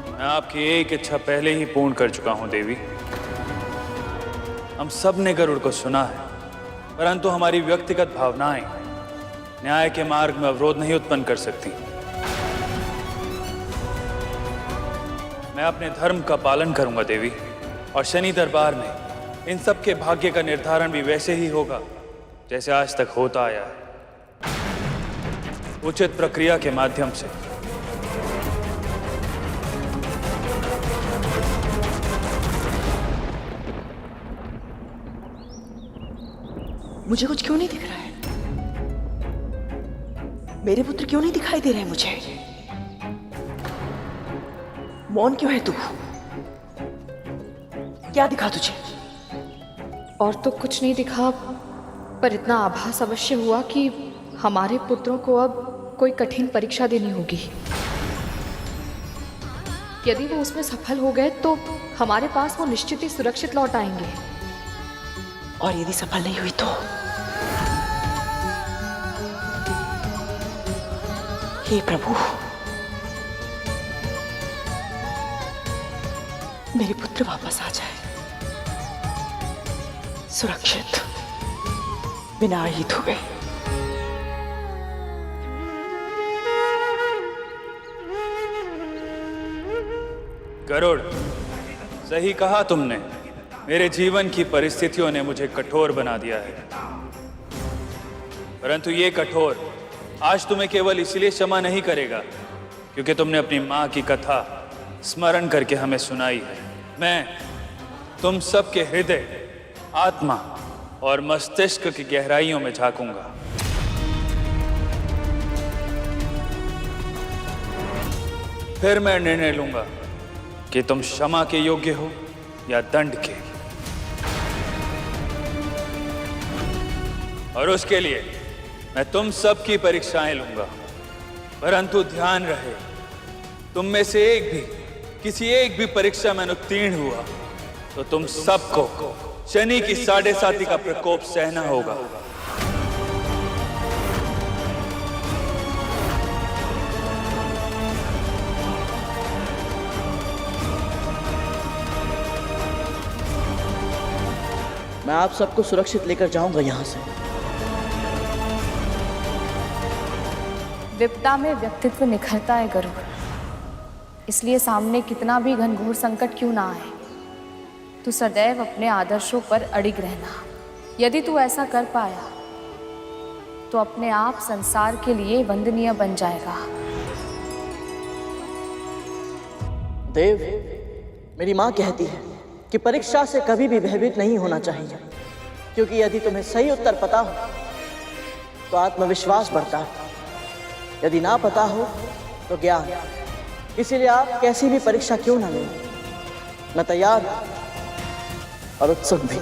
मैं आपकी एक इच्छा पहले ही पूर्ण कर चुका हूं देवी। हम सब ने गरुड़ को सुना है, परंतु हमारी व्यक्तिगत भावनाएं न्याय के मार्ग में अवरोध नहीं उत्पन्न कर सकती। मैं अपने धर्म का पालन करूंगा देवी, और शनि दरबार में इन सब के भाग्य का निर्धारण भी वैसे ही होगा जैसे आज तक होता आया है, उचित प्रक्रिया के माध्यम से। मुझे कुछ क्यों नहीं दिख रहा है? मेरे पुत्र क्यों नहीं दिखाई दे रहे मुझे? मौन क्यों है तू? क्या दिखा तुझे? और तो कुछ नहीं दिखा, पर इतना आभास अवश्य हुआ कि हमारे पुत्रों को अब कोई कठिन परीक्षा देनी होगी। यदि वो उसमें सफल हो गए तो हमारे पास वो निश्चित ही सुरक्षित लौट आएंगे। और यदि सफल नहीं हुई तो? हे प्रभु, मेरे पुत्र वापस आ जाए, सुरक्षित, बिना आहित हुए। गरुड़, सही कहा तुमने। मेरे जीवन की परिस्थितियों ने मुझे कठोर बना दिया है, परंतु ये कठोर आज तुम्हें केवल इसलिए क्षमा नहीं करेगा क्योंकि तुमने अपनी मां की कथा स्मरण करके हमें सुनाई है। मैं तुम सबके हृदय, आत्मा और मस्तिष्क की गहराइयों में झांकूंगा। फिर मैं निर्णय लूंगा कि तुम क्षमा के योग्य हो या दंड के, और उसके लिए मैं तुम सब की परीक्षाएं लूंगा। परंतु ध्यान रहे, तुम में से किसी एक भी परीक्षा में उत्तीर्ण हुआ तो तुम सबको शनि की 7.5 का प्रकोप सहना होगा। मैं आप सबको सुरक्षित लेकर जाऊंगा यहां से। विपदा में व्यक्तित्व निखरता है गरुड़, इसलिए सामने कितना भी घनघोर संकट क्यों ना आए, तू सदैव अपने आदर्शों पर अडिग रहना। यदि तू ऐसा कर पाया तो अपने आप संसार के लिए वंदनीय बन जाएगा। देव, मेरी माँ कहती है कि परीक्षा से कभी भी भयभीत नहीं होना चाहिए, क्योंकि यदि तुम्हें सही उत्तर पता हो तो आत्मविश्वास बढ़ता है, यदि ना पता हो तो ज्ञान। इसीलिए आप कैसी भी परीक्षा क्यों ना लें, मैं तैयार और उत्सुक भी।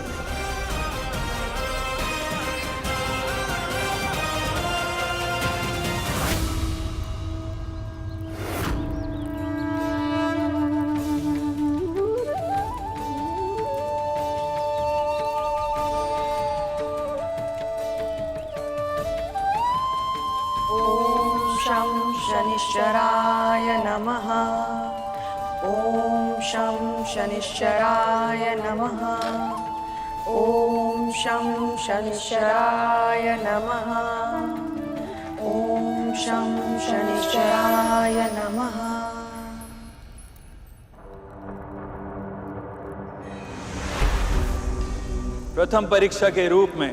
शनिश्चराय नमः। ओम शं शनिश्चराय नमः। ओम शं शनिश्चराय नमः। ओम शं शनिश्चराय नमः। प्रथम परीक्षा के रूप में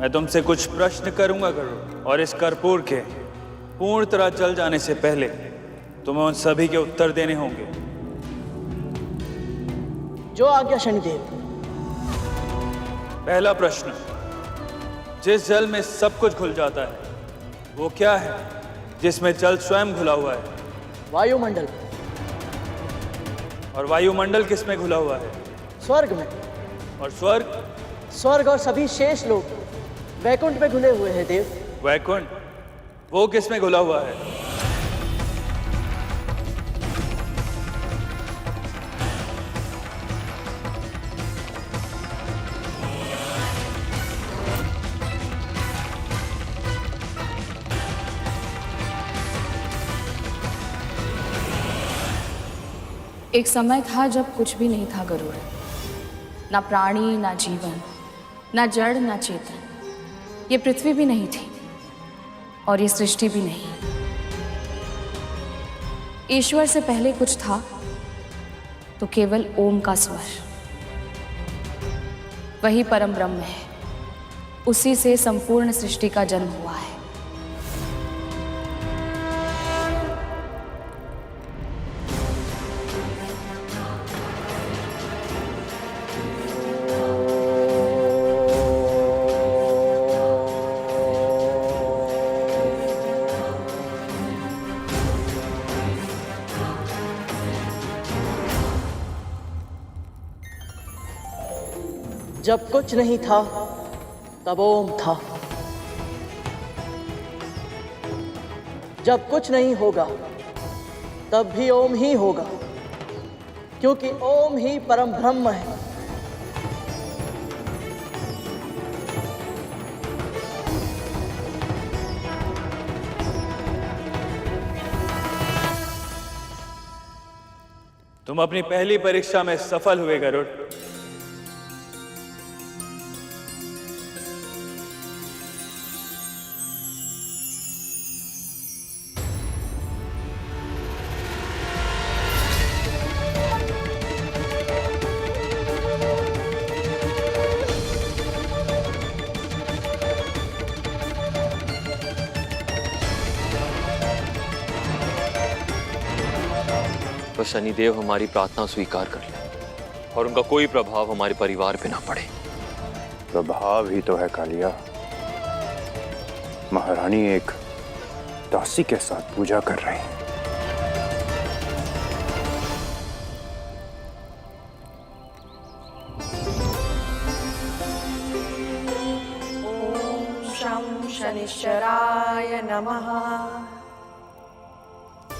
मैं तुमसे कुछ प्रश्न करूंगा गरुड़, और इस कर्पूर के पूर्ण तरह जल जाने से पहले तुम्हें उन सभी के उत्तर देने होंगे। जो आज्ञा शनिदेव। पहला प्रश्न, जिस जल में सब कुछ घुल जाता है वो क्या है जिसमें जल स्वयं घुला हुआ है? वायुमंडल। और वायुमंडल किस में घुला हुआ है? स्वर्ग में। और स्वर्ग? स्वर्ग और सभी शेष लोग वैकुंठ में घुले हुए हैं देव। वैकुंठ वो किस में घुला हुआ है? एक समय था जब कुछ भी नहीं था गरुड़, ना प्राणी ना जीवन, ना जड़ ना चेतन। ये पृथ्वी भी नहीं थी और ये सृष्टि भी नहीं। ईश्वर से पहले कुछ था तो केवल ओम का स्वर। वही परम ब्रह्म है, उसी से संपूर्ण सृष्टि का जन्म हुआ है। जब कुछ नहीं था तब ओम था। जब कुछ नहीं होगा तब भी ओम ही होगा, क्योंकि ओम ही परम ब्रह्म है। तुम अपनी पहली परीक्षा में सफल हुए गरुड़। तो शनिदेव हमारी प्रार्थना स्वीकार कर ले और उनका कोई प्रभाव हमारे परिवार पे ना पड़े। प्रभाव ही तो है कालिया। महारानी एक दासी के साथ पूजा कर रही है। ओम शं शनिश्चराय नमः।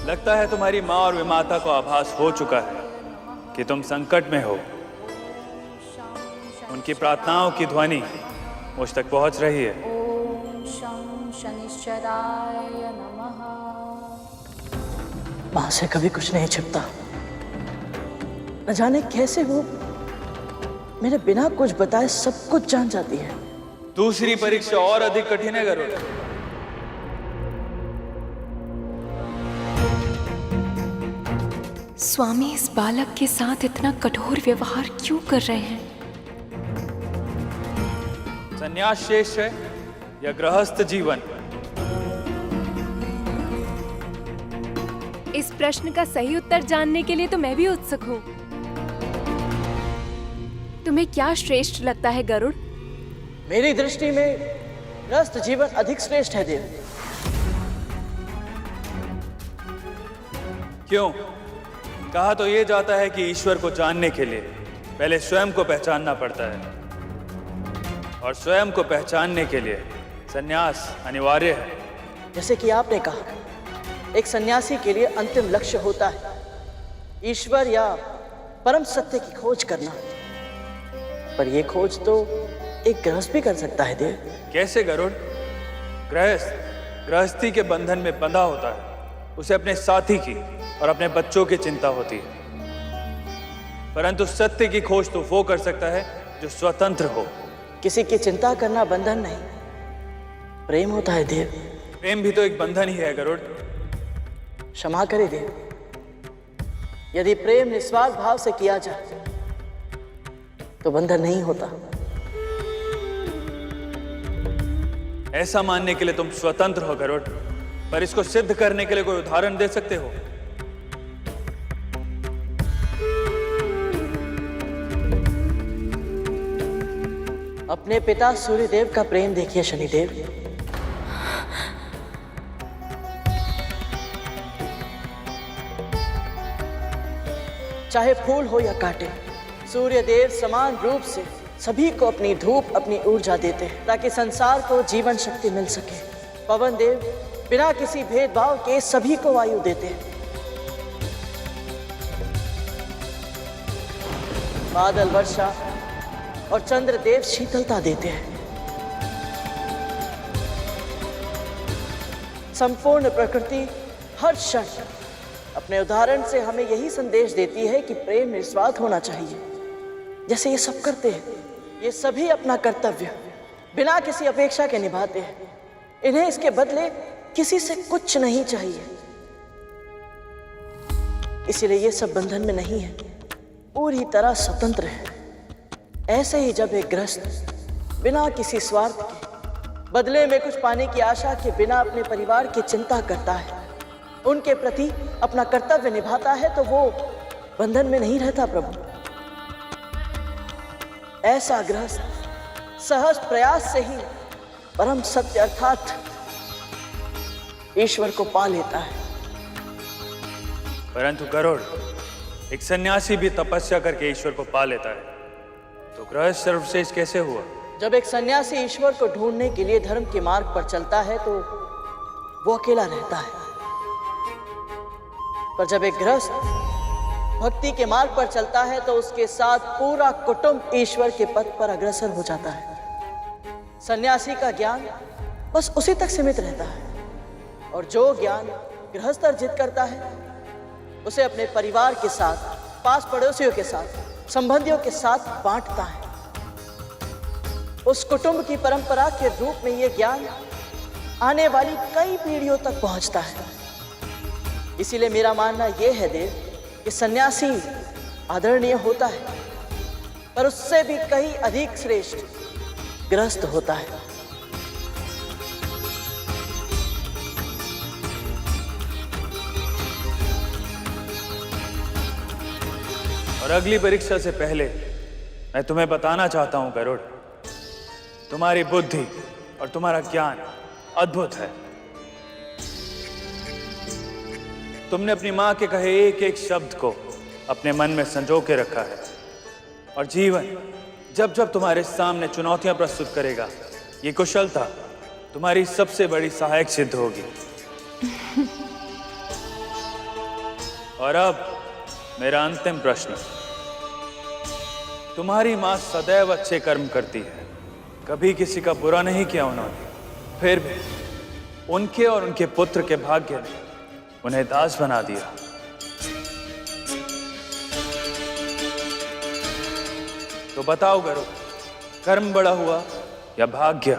लगता है तुम्हारी माँ और विमाता को आभास हो चुका है कि तुम संकट में हो। उनकी प्रार्थनाओं की ध्वनि मुझ तक पहुंच रही है। ओम शं शनिश्चराय नमः। मां से कभी कुछ नहीं छिपता। न जाने कैसे वो मेरे बिना कुछ बताए सब कुछ जान जाती है। दूसरी परीक्षा और अधिक कठिन है गरुड़। स्वामी इस बालक के साथ इतना कठोर व्यवहार क्यों कर रहे हैं? संन्यास शेष है या गृहस्थ जीवन? इस प्रश्न का सही उत्तर जानने के लिए तो मैं भी उत्सुक हूँ। तुम्हें क्या श्रेष्ठ लगता है गरुड़? मेरी दृष्टि में गृहस्थ जीवन अधिक श्रेष्ठ है देव। क्यों? कहा तो ये जाता है कि ईश्वर को जानने के लिए पहले स्वयं को पहचानना पड़ता है और स्वयं को पहचानने के लिए संन्यास अनिवार्य है। जैसे कि आपने कहा, एक सन्यासी के लिए अंतिम लक्ष्य होता है ईश्वर या परम सत्य की खोज करना। पर यह खोज तो एक गृहस्थ भी कर सकता है देव। कैसे गरुड़? गृहस्थी के बंधन में बंधा होता है। उसे अपने साथी की और अपने बच्चों की चिंता होती है। परंतु सत्य की खोज तो वो कर सकता है जो स्वतंत्र हो। किसी की चिंता करना बंधन नहीं, प्रेम होता है देव। प्रेम भी तो एक बंधन ही है गरुड़। क्षमा करे देव, यदि प्रेम निस्वार्थ भाव से किया जाए तो बंधन नहीं होता। ऐसा मानने के लिए तुम स्वतंत्र हो गरुड़, पर इसको सिद्ध करने के लिए कोई उदाहरण दे सकते हो? अपने पिता सूर्यदेव का प्रेम देखिए शनिदेव। चाहे फूल हो या कांटे, सूर्यदेव समान रूप से सभी को अपनी धूप, अपनी ऊर्जा देते हैं ताकि संसार को जीवन शक्ति मिल सके। पवन देव बिना किसी भेदभाव के सभी को वायु देते हैं। बादल वर्षा और चंद्रदेव शीतलता देते हैं। संपूर्ण प्रकृति हर क्षण अपने उदाहरण से हमें यही संदेश देती है कि प्रेम निस्वार्थ होना चाहिए। जैसे ये सब करते हैं, ये सभी अपना कर्तव्य बिना किसी अपेक्षा के निभाते हैं। इन्हें इसके बदले किसी से कुछ नहीं चाहिए, इसीलिए ये सब बंधन में नहीं है, पूरी तरह स्वतंत्र है। ऐसे ही जब एक गृहस्थ बिना किसी स्वार्थ के बदले में कुछ पाने की आशा के बिना अपने परिवार की चिंता करता है, उनके प्रति अपना कर्तव्य निभाता है, तो वो बंधन में नहीं रहता प्रभु। ऐसा गृहस्थ सहज प्रयास से ही परम सत्य अर्थात ईश्वर को पा लेता है। परंतु गरुड़, एक सन्यासी भी तपस्या करके ईश्वर को पा लेता है, तो गृहस्थ सर्वश्रेष्ठ कैसे हुआ? जब एक सन्यासी ईश्वर को ढूंढने के लिए धर्म के मार्ग पर चलता है तो वो अकेला रहता है, पर जब एक गृहस्थ भक्ति के मार्ग पर चलता है तो उसके साथ पूरा कुटुंब ईश्वर के पथ पर अग्रसर हो जाता है। सन्यासी का ज्ञान बस उसी तक सीमित रहता है, और जो ज्ञान गृहस्थ अर्जित करता है उसे अपने परिवार के साथ, पास पड़ोसियों के साथ, संबंधियों के साथ बांटता है। उस कुटुंब की परंपरा के रूप में यह ज्ञान आने वाली कई पीढ़ियों तक पहुंचता है। इसीलिए मेरा मानना यह है देव कि सन्यासी आदरणीय होता है, पर उससे भी कहीं अधिक श्रेष्ठ गृहस्थ होता है। और अगली परीक्षा से पहले मैं तुम्हें बताना चाहता हूं गरुड़, तुम्हारी बुद्धि और तुम्हारा ज्ञान अद्भुत है। तुमने अपनी मां के कहे एक एक शब्द को अपने मन में संजो के रखा है, और जीवन जब जब तुम्हारे सामने चुनौतियां प्रस्तुत करेगा, ये कुशलता तुम्हारी सबसे बड़ी सहायक सिद्ध होगी। और अब मेरा अंतिम प्रश्न, तुम्हारी मां सदैव अच्छे कर्म करती है, कभी किसी का बुरा नहीं किया उन्होंने, फिर भी उनके और उनके पुत्र के भाग्य ने उन्हें दास बना दिया। तो बताओ गरुड़, कर्म बड़ा हुआ या भाग्य?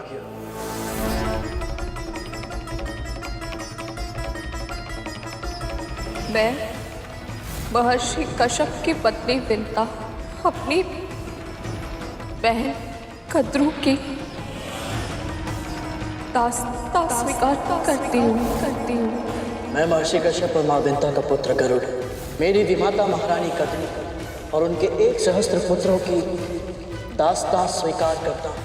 मैं महर्षि कश्यप की पत्नी विंता अपनी बहन कद्रू की दासता स्वीकार करती हूँ। मैं महर्षि कश्यप और मां विंता का पुत्र गरुड़, मेरी विमाता महारानी कद्रू और उनके 1 सहस्त्र पुत्रों की दासता स्वीकार करता हूँ।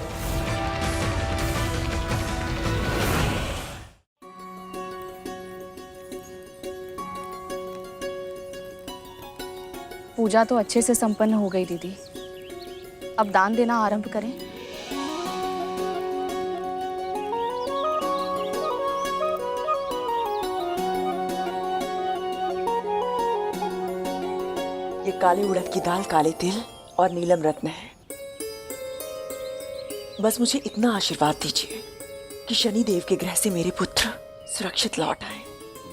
पूजा तो अच्छे से संपन्न हो गई दीदी, अब दान देना आरंभ करें। ये काली उड़द की दाल, काले तिल और नीलम रत्न है। बस मुझे इतना आशीर्वाद दीजिए कि शनि देव के ग्रह से मेरे पुत्र सुरक्षित लौट आए।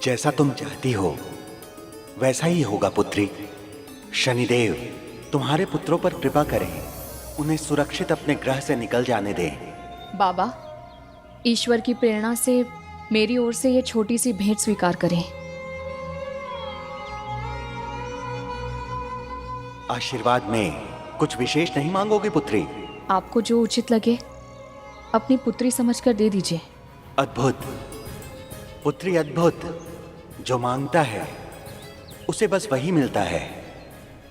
जैसा तुम चाहती हो वैसा ही होगा पुत्री। शनिदेव तुम्हारे पुत्रों पर कृपा करें, उन्हें सुरक्षित अपने ग्रह से निकल जाने दें। बाबा, ईश्वर की प्रेरणा से मेरी ओर से ये छोटी सी भेंट स्वीकार करें। आशीर्वाद में कुछ विशेष नहीं मांगोगे पुत्री? आपको जो उचित लगे अपनी पुत्री समझकर दे दीजिए। अद्भुत पुत्री, अद्भुत। जो मांगता है उसे बस वही मिलता है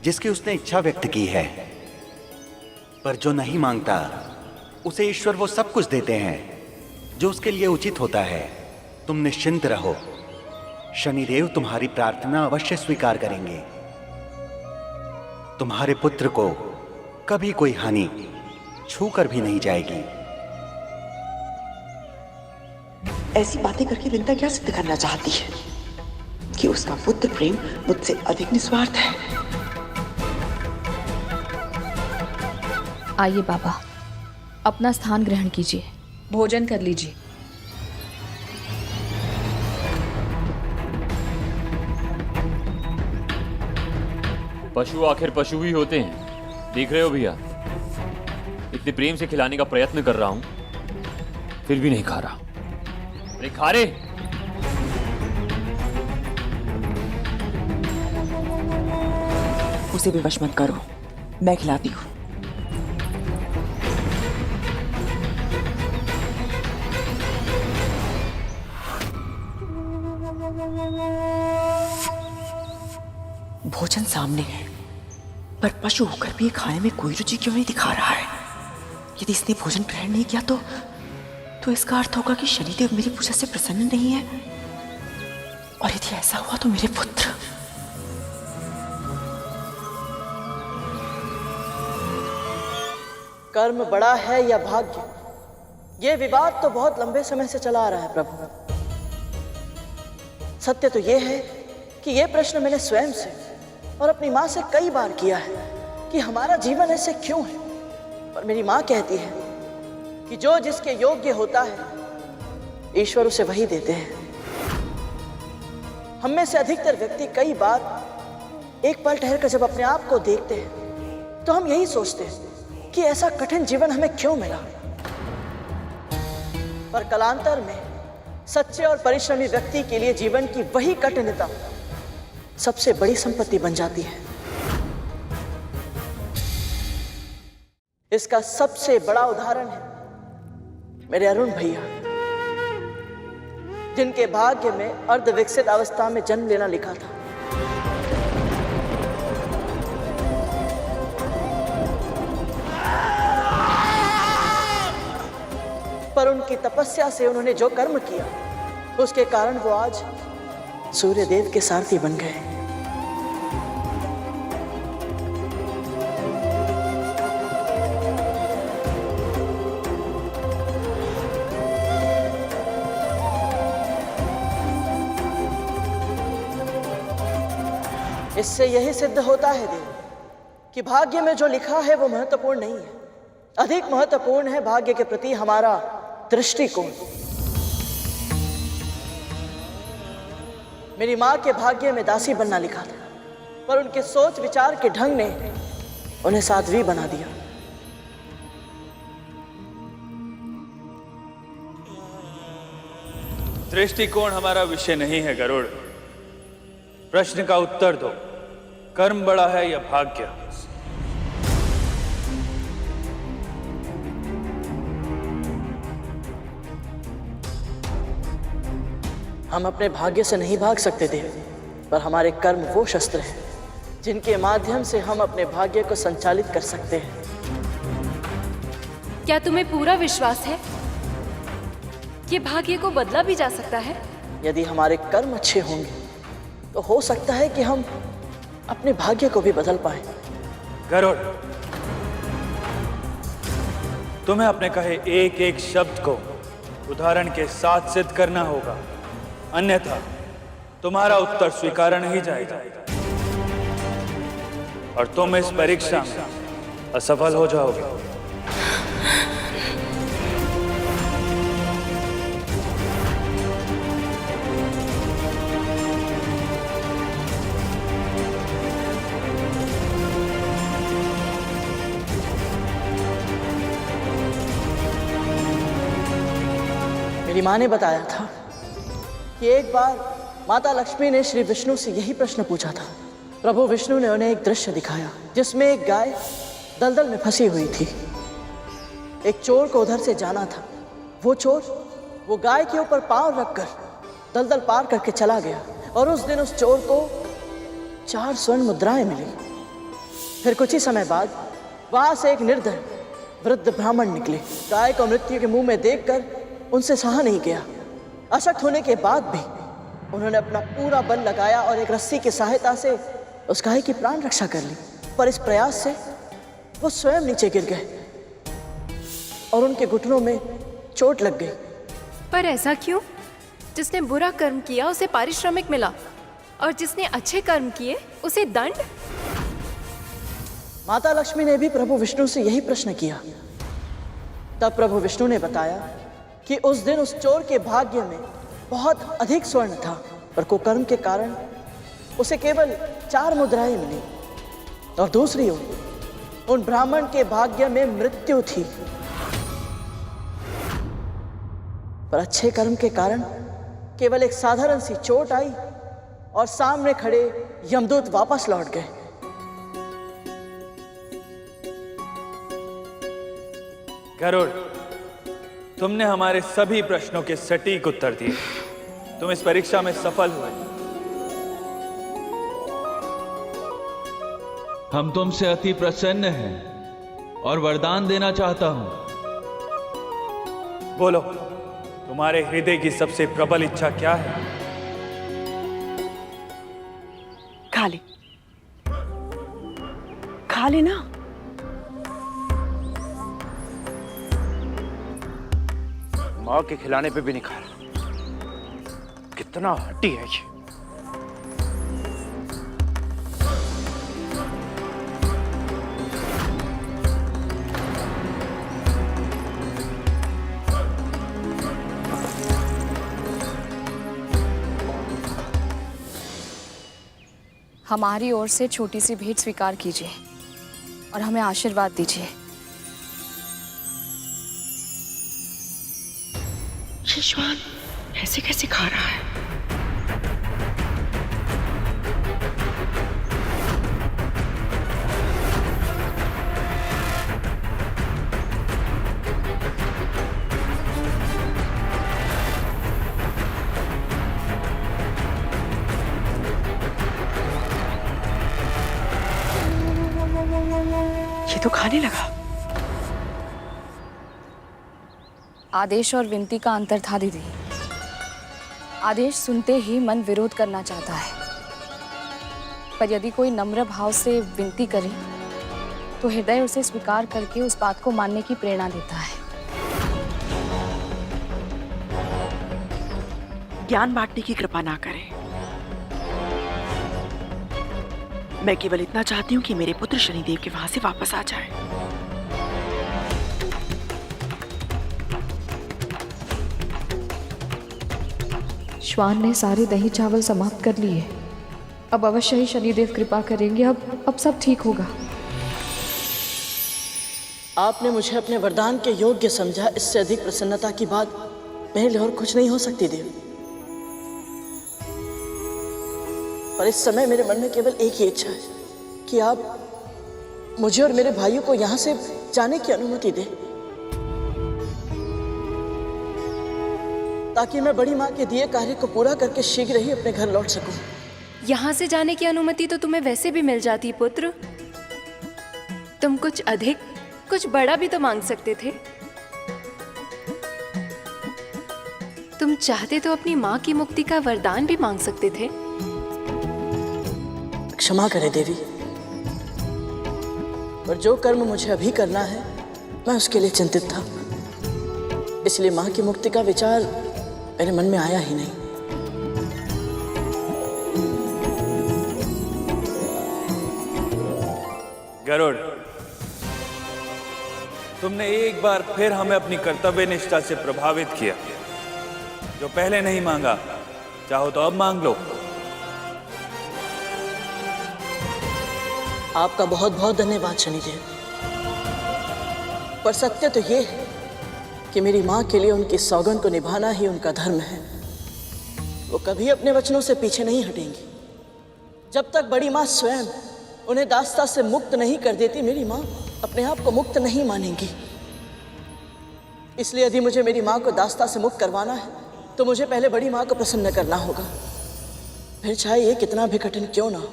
जिसकी उसने इच्छा व्यक्त की है, पर जो नहीं मांगता उसे ईश्वर वो सब कुछ देते हैं जो उसके लिए उचित होता है। तुम निश्चिंत रहो, शनिदेव तुम्हारी प्रार्थना अवश्य स्वीकार करेंगे। तुम्हारे पुत्र को कभी कोई हानि छूकर भी नहीं जाएगी। ऐसी बातें करके विंता क्या सिद्ध करना चाहती है? कि उसका पुत्र प्रेम मुझसे अधिक निस्वार्थ है। आइए बाबा, अपना स्थान ग्रहण कीजिए, भोजन कर लीजिए। पशु आखिर पशु ही होते हैं, देख रहे हो भैया। इतने प्रेम से खिलाने का प्रयत्न कर रहा हूं, फिर भी नहीं खा रहा। अरे खा रे। उसे भी वश मत करो, मैं खिलाती हूँ। भोजन सामने है, पर पशु होकर भी खाने में कोई रुचि क्यों नहीं दिखा रहा है? यदि इसने भोजन ग्रहण नहीं किया तो इसका अर्थ होगा कि शनिदेव मेरी पूजा से प्रसन्न नहीं है। और यदि ऐसा हुआ तो मेरे पुत्र। कर्म बड़ा है या भाग्य, ये विवाद तो बहुत लंबे समय से चला आ रहा है प्रभु। सत्य तो ये है कि ये प्रश्न मैंने स्वयं से और अपनी माँ से कई बार किया है कि हमारा जीवन ऐसे क्यों है। और मेरी माँ कहती है कि जो जिसके योग्य होता है ईश्वर उसे वही देते हैं। हम में से अधिकतर व्यक्ति कई बार एक पल ठहर कर जब अपने आप को देखते हैं तो हम यही सोचते हैं कि ऐसा कठिन जीवन हमें क्यों मिला। पर कालांतर में सच्चे और परिश्रमी व्यक्ति के लिए जीवन की वही कठिनता सबसे बड़ी संपत्ति बन जाती है। इसका सबसे बड़ा उदाहरण है मेरे अरुण भैया, जिनके भाग्य में अर्धविकसित अवस्था में जन्म लेना लिखा था। पर उनकी तपस्या से उन्होंने जो कर्म किया उसके कारण वो आज सूर्यदेव के सारथी बन गए। इससे यही सिद्ध होता है देव कि भाग्य में जो लिखा है वो महत्वपूर्ण नहीं है। अधिक महत्वपूर्ण है भाग्य के प्रति हमारा दृष्टिकोण। मेरी माँ के भाग्य में दासी बनना लिखा था, पर उनके सोच विचार के ढंग ने उन्हें साध्वी बना दिया। दृष्टिकोण हमारा विषय नहीं है गरुड़। प्रश्न का उत्तर दो, कर्म बड़ा है या भाग्य? हम अपने भाग्य से नहीं भाग सकते देव, पर हमारे कर्म वो शस्त्र हैं जिनके माध्यम से हम अपने भाग्य को संचालित कर सकते हैं। क्या तुम्हें पूरा विश्वास है कि भाग्य को बदला भी जा सकता है? यदि हमारे कर्म अच्छे होंगे तो हो सकता है कि हम अपने भाग्य को भी बदल पाए। गरुड़, तुम्हें अपने कहे एक एक शब्द को उदाहरण के साथ सिद्ध करना होगा, अन्यथा तुम्हारा उत्तर स्वीकार नहीं जाएगा और तुम इस परीक्षा में असफल हो जाओगे। मेरी माँ ने बताया था कि एक बार माता लक्ष्मी ने श्री विष्णु से यही प्रश्न पूछा था। प्रभु विष्णु ने उन्हें एक दृश्य दिखाया जिसमें एक गाय दलदल में फंसी हुई थी। एक चोर को उधर से जाना था। वो चोर वो गाय के ऊपर पांव रखकर दलदल पार करके चला गया और उस दिन उस चोर को 4 स्वर्ण मुद्राएं मिली। फिर कुछ ही समय बाद वहां से एक निर्धन वृद्ध ब्राह्मण निकले। गाय को मृत्यु के मुंह में देखकर उनसे सहा नहीं गया। अशक्त होने के बाद भी उन्होंने अपना पूरा बल लगाया और एक रस्सी की सहायता से उस गाय की प्राण रक्षा कर ली। पर इस प्रयास से वो स्वयं नीचे गिर गए और उनके घुटनों में चोट लग गई। पर ऐसा क्यों? जिसने बुरा कर्म किया उसे पारिश्रमिक मिला और जिसने अच्छे कर्म किए उसे दंड। माता लक्ष्मी ने भी प्रभु विष्णु से यही प्रश्न किया। तब प्रभु विष्णु ने बताया कि उस दिन उस चोर के भाग्य में बहुत अधिक स्वर्ण था, पर कुकर्म के कारण उसे केवल 4 मुद्राएं मिली और दूसरी ओर उन ब्राह्मण के भाग्य में मृत्यु थी। पर अच्छे कर्म के कारण केवल एक साधारण सी चोट आई और सामने खड़े यमदूत वापस लौट गए। गरुड़, तुमने हमारे सभी प्रश्नों के सटीक उत्तर दिए। तुम इस परीक्षा में सफल हुए। हम तुमसे अति प्रसन्न हैं और वरदान देना चाहता हूं। बोलो, तुम्हारे हृदय की सबसे प्रबल इच्छा क्या है? खा ले, खा ले ना। माँ के खिलाने पे भी नहीं खा रहा। कितना हट्टी है ये। हमारी ओर से छोटी सी भेंट स्वीकार कीजिए और हमें आशीर्वाद दीजिए। ये श्वान ऐसे कैसे खा रहा है? ये तो खाने लगा। आदेश और विनती का अंतर था दीदी। आदेश सुनते ही मन विरोध करना चाहता है, पर यदि कोई नम्र भाव से विनती करे तो हृदय उसे स्वीकार करके उस बात को मानने की प्रेरणा देता है। ज्ञान बांटने की कृपा ना करें। मैं केवल इतना चाहती हूँ कि मेरे पुत्र शनिदेव के वहां से वापस आ जाए। श्वान ने सारे दही चावल समाप्त कर लिए। अब अवश्य ही शनिदेव कृपा करेंगे। अब सब ठीक होगा। आपने मुझे अपने वरदान के योग्य समझा। इससे अधिक प्रसन्नता की बात मेरे लिए और कुछ नहीं हो सकती देवी। पर इस समय मेरे मन में केवल एक ही इच्छा है कि आप मुझे और मेरे भाइयों को यहाँ से जाने की अनुमति दें, ताकि मैं बड़ी माँ के दिए कार्य को पूरा करके शीघ्र ही अपने घर लौट सकूं। यहाँ से जाने की अनुमति तो तुम्हें वैसे भी मिल जाती पुत्र। तुम कुछ अधिक, कुछ बड़ा भी तो मांग सकते थे। तुम चाहते तो अपनी माँ की मुक्ति का वरदान भी मांग सकते थे। क्षमा करें देवी, पर जो कर्म मुझे अभी करना है मैं उसके लिए चिंतित था, इसलिए माँ की मुक्ति का विचार मेरे मन में आया ही नहीं। गरुड़, तुमने एक बार फिर हमें अपनी कर्तव्य निष्ठा से प्रभावित किया। जो पहले नहीं मांगा, चाहो तो अब मांग लो। आपका बहुत बहुत धन्यवाद शनिदेव। पर सत्य तो ये है कि मेरी माँ के लिए उनकी सौगंध को निभाना ही उनका धर्म है। वो कभी अपने वचनों से पीछे नहीं हटेंगी। जब तक बड़ी माँ स्वयं उन्हें दास्ता से मुक्त नहीं कर देती, मेरी माँ अपने आप को मुक्त नहीं मानेंगी। इसलिए यदि मुझे मेरी माँ को दास्ता से मुक्त करवाना है तो मुझे पहले बड़ी माँ को प्रसन्न करना होगा। फिर चाहे ये कितना भी कठिन क्यों ना हो,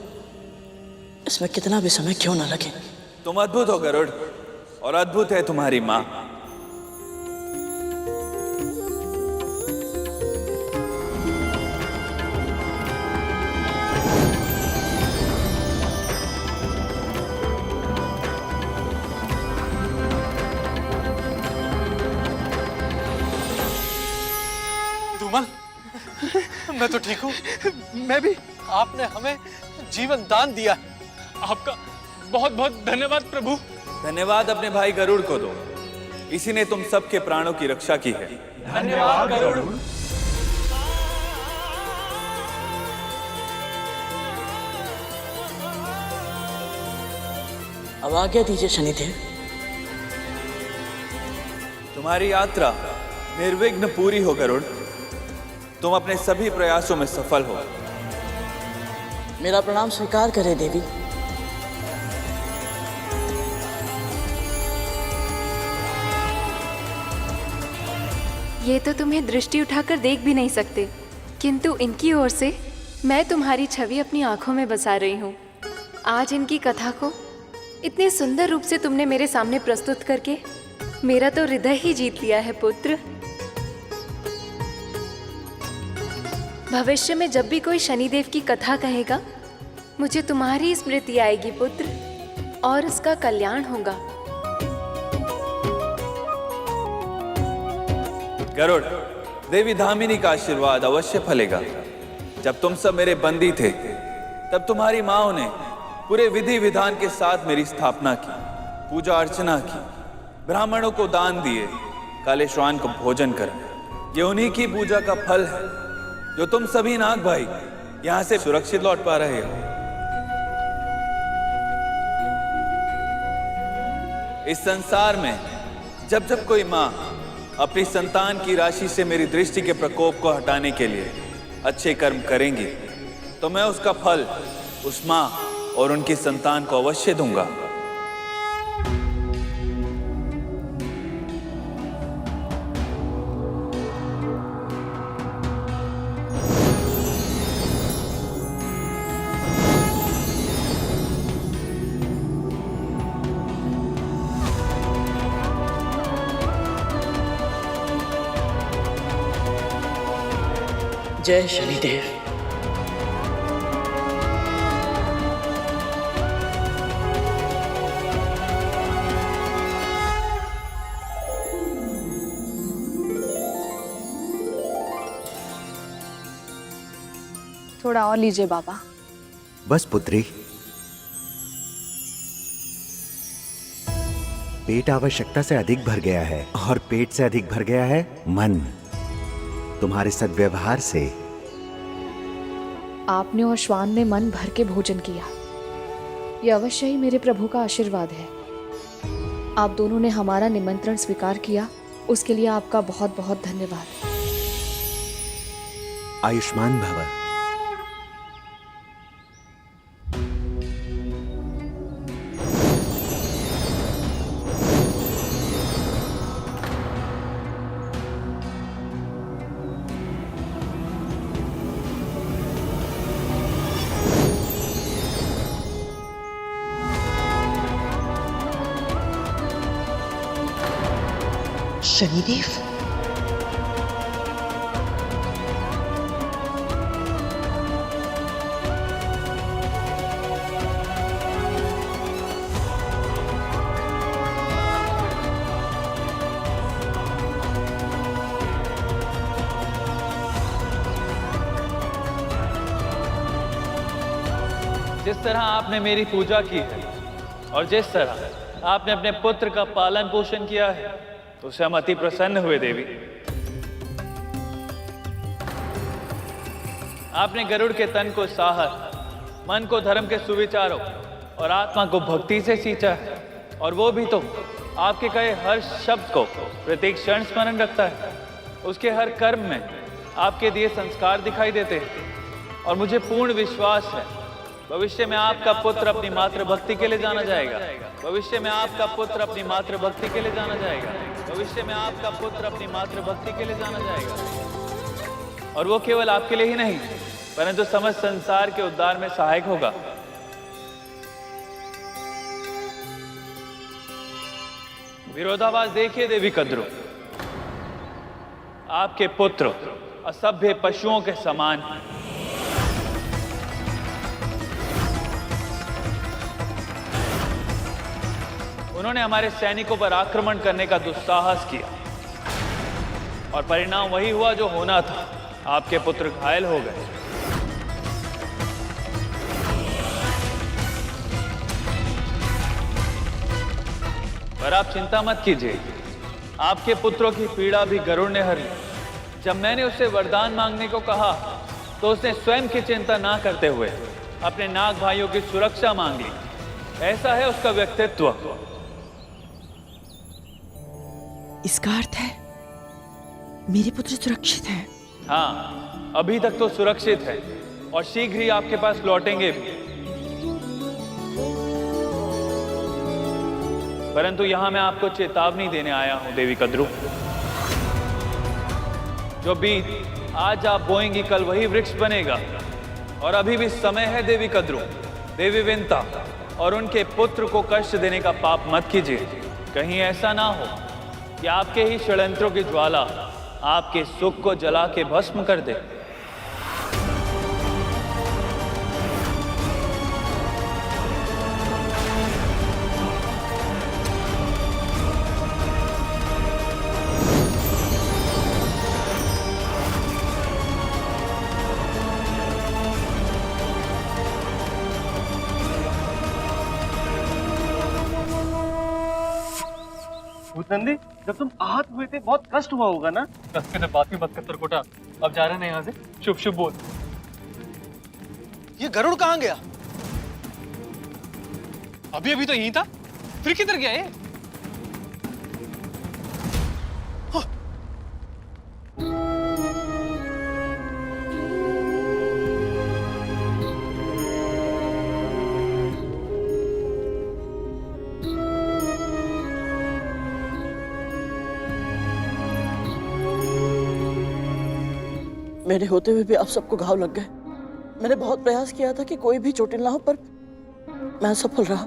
इसमें कितना भी समय क्यों ना लगे। तुम अद्भुत हो गरुड़, और अद्भुत है तुम्हारी माँ। धूमल, मैं तो ठीक हूँ। मैं भी। आपने हमें जीवन दान दिया। आपका बहुत बहुत धन्यवाद प्रभु। धन्यवाद अपने भाई गरुड़ को दो, इसी ने तुम सबके प्राणों की रक्षा की है। धन्यवाद गरुड़। अब आज्ञा दीजिए शनिदेव। तुम्हारी यात्रा निर्विघ्न पूरी हो गरुड़। तुम अपने सभी प्रयासों में सफल हो। मेरा प्रणाम स्वीकार करें देवी। ये तो तुम्हें दृष्टि उठाकर देख भी नहीं सकते, किंतु इनकी ओर से मैं तुम्हारी छवि अपनी आंखों में बसा रही हूँ। आज इनकी कथा को इतने सुंदर रूप से तुमने मेरे सामने प्रस्तुत करके मेरा तो हृदय ही जीत लिया है पुत्र। भविष्य में जब भी कोई शनिदेव की कथा कहेगा, मुझे तुम्हारी स्मृति आएगी पुत्र, और उसका कल्याण होगा। गरुड़, देवी धामिनी का आशीर्वाद अवश्य फलेगा। जब तुम सब मेरे बंदी थे, तब तुम्हारी माओ ने पूरे विधि विधान के साथ मेरी स्थापना की, पूजा अर्चना की, ब्राह्मणों को दान दिए, काले श्वान को भोजन करा। ये उन्हीं की पूजा का फल है जो तुम सभी नाग भाई यहां से सुरक्षित लौट पा रहे हो। इस संसार में जब जब कोई माँ अपनी संतान की राशि से मेरी दृष्टि के प्रकोप को हटाने के लिए अच्छे कर्म करेंगी, तो मैं उसका फल उस माँ और उनकी संतान को अवश्य दूंगा। जय शनिदेव। थोड़ा और लीजिए बाबा। बस पुत्री, पेट आवश्यकता से अधिक भर गया है, और पेट से अधिक भर गया है मन। तुम्हारे सद्व्यवहार से आपने और श्वान ने मन भर के भोजन किया। यह अवश्य ही मेरे प्रभु का आशीर्वाद है। आप दोनों ने हमारा निमंत्रण स्वीकार किया, उसके लिए आपका बहुत बहुत धन्यवाद। आयुष्मान भव। शनिदेव, जिस तरह आपने मेरी पूजा की है और जिस तरह आपने अपने पुत्र का पालन पोषण किया है, उससे हम अति प्रसन्न हुए देवी। आपने गरुड़ के तन को साहस, मन को धर्म के सुविचारों और आत्मा को भक्ति से सींचा है, और वो भी तो आपके कहे हर शब्द को प्रत्येक क्षण स्मरण रखता है। उसके हर कर्म में आपके दिए संस्कार दिखाई देते हैं, और मुझे पूर्ण विश्वास है भविष्य में आपका पुत्र अपनी मातृभक्ति के लिए जाना जाएगा। भविष्य में आपका पुत्र अपनी मातृभक्ति के लिए जाना जाएगा। भविष्य में आपका पुत्र अपनी मातृभक्ति के लिए जाना जाएगा, और वो केवल आपके लिए ही नहीं, परंतु समस्त संसार के उद्धार में सहायक होगा। विरोधाभास देखिए देवी कद्रू। आपके पुत्र असभ्य पशुओं के समान हैं। उन्होंने हमारे सैनिकों पर आक्रमण करने का दुस्साहस किया और परिणाम वही हुआ जो होना था। आपके पुत्र घायल हो गए। पर आप चिंता मत कीजिए, आपके पुत्रों की पीड़ा भी गरुड़ ने हर ली। जब मैंने उससे वरदान मांगने को कहा तो उसने स्वयं की चिंता ना करते हुए अपने नाग भाइयों की सुरक्षा मांग ली। ऐसा है उसका व्यक्तित्व। इसका अर्थ है मेरे पुत्र सुरक्षित हैं। हाँ, अभी तक तो सुरक्षित है और शीघ्र ही आपके पास लौटेंगे भी। परंतु यहां मैं आपको चेतावनी देने आया हूं देवी कद्रू। जो बीज आज आप बोएंगी कल वही वृक्ष बनेगा। और अभी भी समय है देवी कद्रू। देवी विंता और उनके पुत्र को कष्ट देने का पाप मत कीजिए। कहीं ऐसा ना हो कि आपके ही षड्यंत्रों की ज्वाला आपके सुख को जला के भस्म कर दे। भूतनंदी, जब तुम आहत हुए थे बहुत कष्ट हुआ होगा ना? कष्ट के बात ही मत कर तरकोटा। अब जा रहे हैं यहाँ से। शुभ शुभ बोल। ये गरुड़ कहाँ गया? अभी अभी तो यहीं था, फिर किधर गया ये? मेरे होते हुए भी आप सबको घाव लग गए। मैंने बहुत प्रयास किया था कि कोई भी चोटिल ना हो, पर मैं असफल रहा।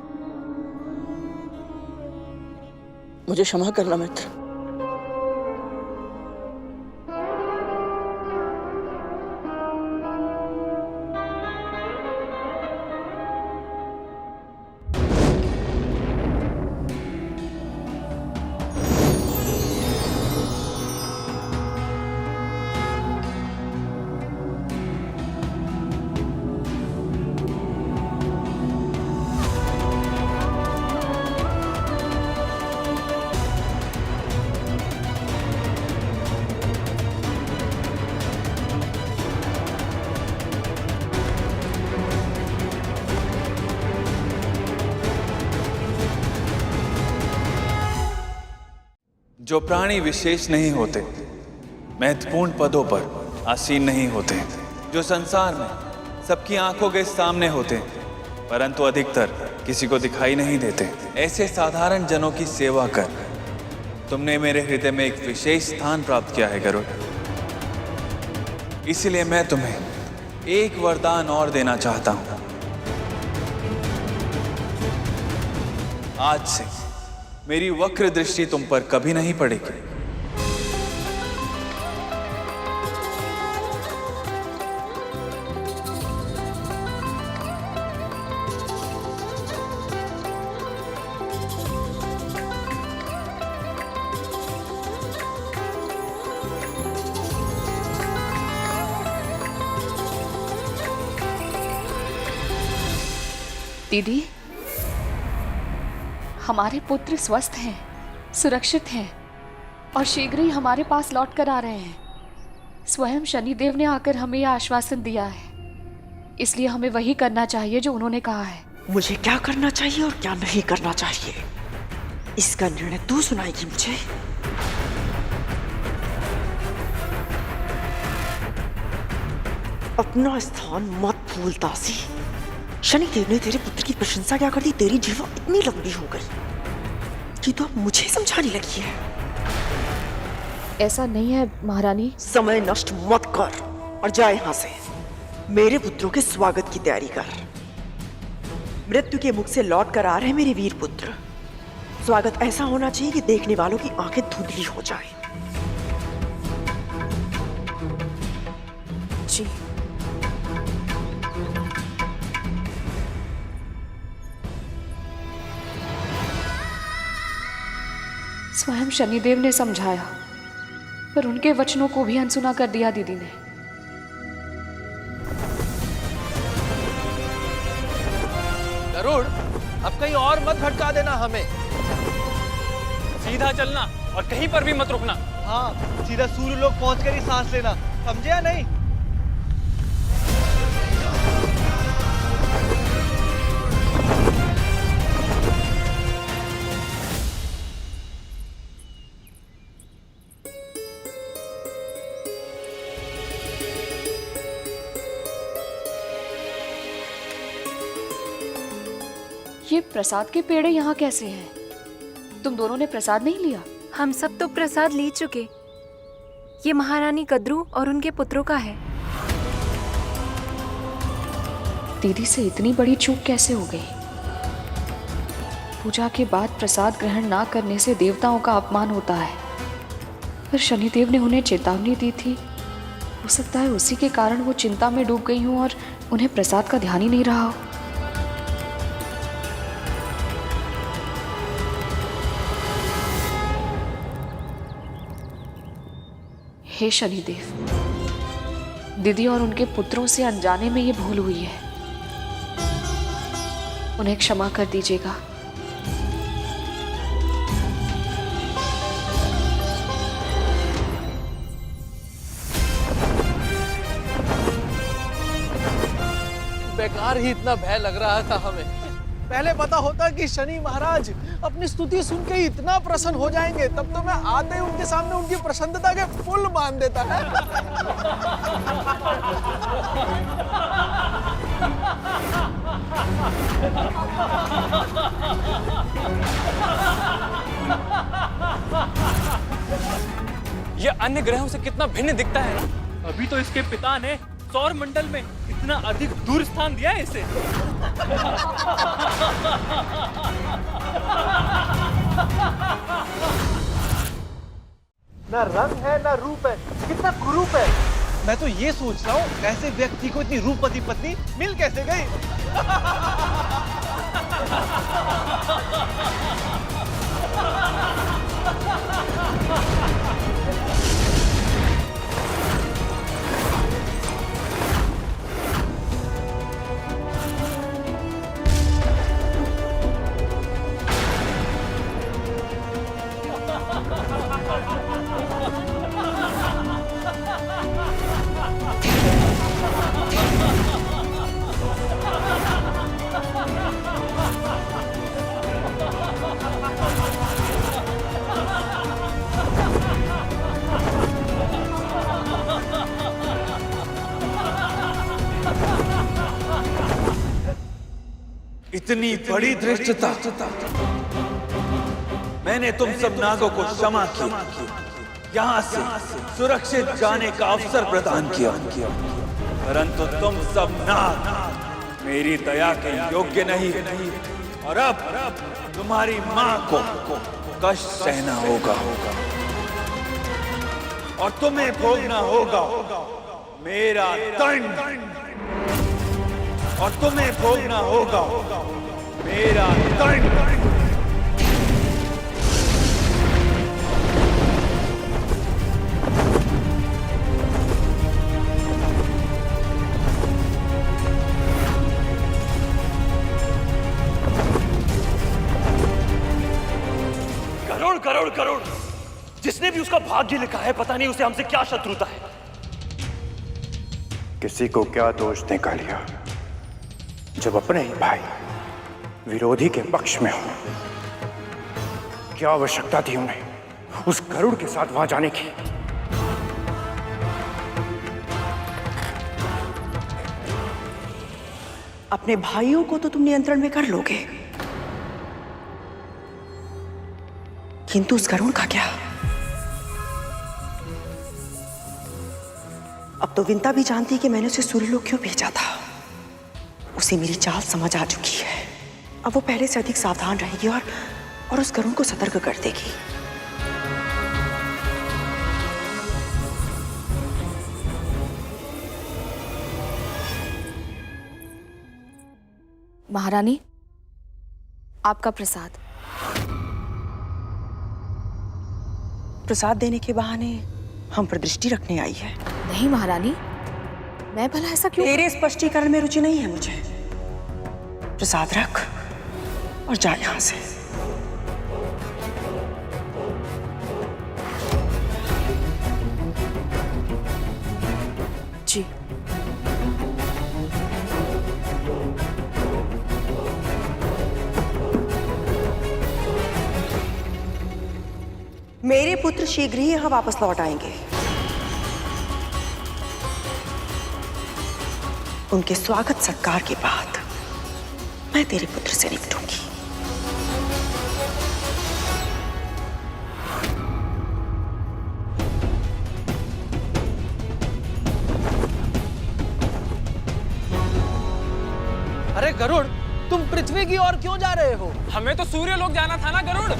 मुझे क्षमा करना मित्र। जो प्राणी विशेष नहीं होते, महत्वपूर्ण पदों पर आसीन नहीं होते, जो संसार में सबकी आंखों के सामने होते परंतु अधिकतर किसी को दिखाई नहीं देते, ऐसे साधारण जनों की सेवा कर तुमने मेरे हृदय में एक विशेष स्थान प्राप्त किया है गरुड़। इसलिए मैं तुम्हें एक वरदान और देना चाहता हूं। आज से मेरी वक्र दृष्टि तुम पर कभी नहीं पड़ेगी। दीदी, हमारे पुत्र स्वस्थ हैं, सुरक्षित हैं और शीघ्र ही हमारे पास लौट कर आ रहे हैं। स्वयं शनिदेव ने आकर हमें यह आश्वासन दिया है, इसलिए हमें वही करना चाहिए जो उन्होंने कहा है। मुझे क्या करना चाहिए और क्या नहीं करना चाहिए, इसका निर्णय तू सुनाएगी मुझे। अपना स्थान मत भूल दासी। शनिदेव ने तेरे पुत्र की प्रशंसा क्या कर दी, तेरी जीवा इतनी लंबी हो गई कि तो अब मुझे समझाने लगी है। ऐसा नहीं है महारानी। समय नष्ट मत कर और जा यहाँ से। मेरे पुत्रों के स्वागत की तैयारी कर। मृत्यु के मुख से लौट कर आ रहे मेरे वीर पुत्र। स्वागत ऐसा होना चाहिए कि देखने वालों की आंखें धुंधली हो जाए। जी। स्वयं शनिदेव ने समझाया, पर उनके वचनों को भी अनसुना कर दिया दीदी ने। गरुड़, अब कहीं और मत भटका देना हमें। सीधा चलना और कहीं पर भी मत रुकना। हाँ, सीधा सूर्य लोग पहुंचकर ही सांस लेना, समझे या नहीं? ये प्रसाद के पेड़े यहाँ कैसे हैं? तुम दोनों ने प्रसाद नहीं लिया? हम सब तो प्रसाद ले चुके। ये महारानी कद्रू और उनके पुत्रों का है। दीदी से इतनी बड़ी चूक कैसे हो गई? पूजा के बाद प्रसाद ग्रहण ना करने से देवताओं का अपमान होता है, पर शनिदेव ने उन्हें चेतावनी दी थी। हो सकता है उसी के कारण वो चिंता में डूब गई हूँ और उन्हें प्रसाद का ध्यान ही नहीं रहा हो। हे शनिदेव, दीदी और उनके पुत्रों से अनजाने में ये भूल हुई है, उन्हें क्षमा कर दीजिएगा। बेकार ही इतना भय लग रहा था हमें। पहले पता होता कि शनि महाराज अपनी स्तुति सुन के ही इतना प्रसन्न हो जाएंगे, तब तो मैं आते ही उनके सामने उनकी प्रसन्नता के पुल बांध देता है। ये अन्य ग्रहों से कितना भिन्न दिखता है ना। अभी तो इसके पिता ने सौर मंडल में इतना अधिक दूर स्थान दिया है इसे। ना रंग है ना रूप है, कितना कुरूप है। मैं तो ये सोच रहा हूँ ऐसे व्यक्ति को इतनी रूपवती पत्नी मिल कैसे गई। इतनी बड़ी धृष्टता। मैंने तुम सब नागों को क्षमा किया, यहाँ से सुरक्षित जाने का अवसर प्रदान किया, परंतु तुम सब नाग मेरी दया के योग्य नहीं, और अब तुम्हारी मां को कष्ट सहना होगा और तुम्हें भोगना होगा मेरा दंड, और तुम्हें भोगना होगा मेरा दंड। करोड़ करोड़ करोड़, जिसने भी उसका भाग्य लिखा है, पता नहीं उसे हमसे क्या शत्रुता है। किसी को क्या दोष निकालिया जब अपने ही भाई विरोधी के पक्ष में हो। क्या आवश्यकता थी उन्हें उस गरुड़ के साथ वहां जाने की? अपने भाइयों को तो तुम नियंत्रण में कर लोगे, किंतु उस गरुड़ का क्या? अब तो विंता भी जानती है कि मैंने उसे सूर्यलोक क्यों भेजा था। उसे मेरी चाल समझ आ चुकी है। अब वो पहले से अधिक सावधान रहेगी और और उस गरुड़ को सतर्क कर देगी। महारानी, आपका प्रसाद। प्रसाद देने के बहाने हम पर दृष्टि रखने आई है। नहीं महारानी, मैं भला ऐसा क्यों? तेरे स्पष्टीकरण में रुचि नहीं है मुझे। प्रसाद रख और जा यहां से। जी। मेरे पुत्र शीघ्र ही यहाँ वापस लौट आएंगे। उनके स्वागत सत्कार के बाद मैं तेरे पुत्र से निपटूंगी। अरे गरुड़, तुम पृथ्वी की ओर क्यों जा रहे हो? हमें तो सूर्य लोक जाना था ना गरुड़।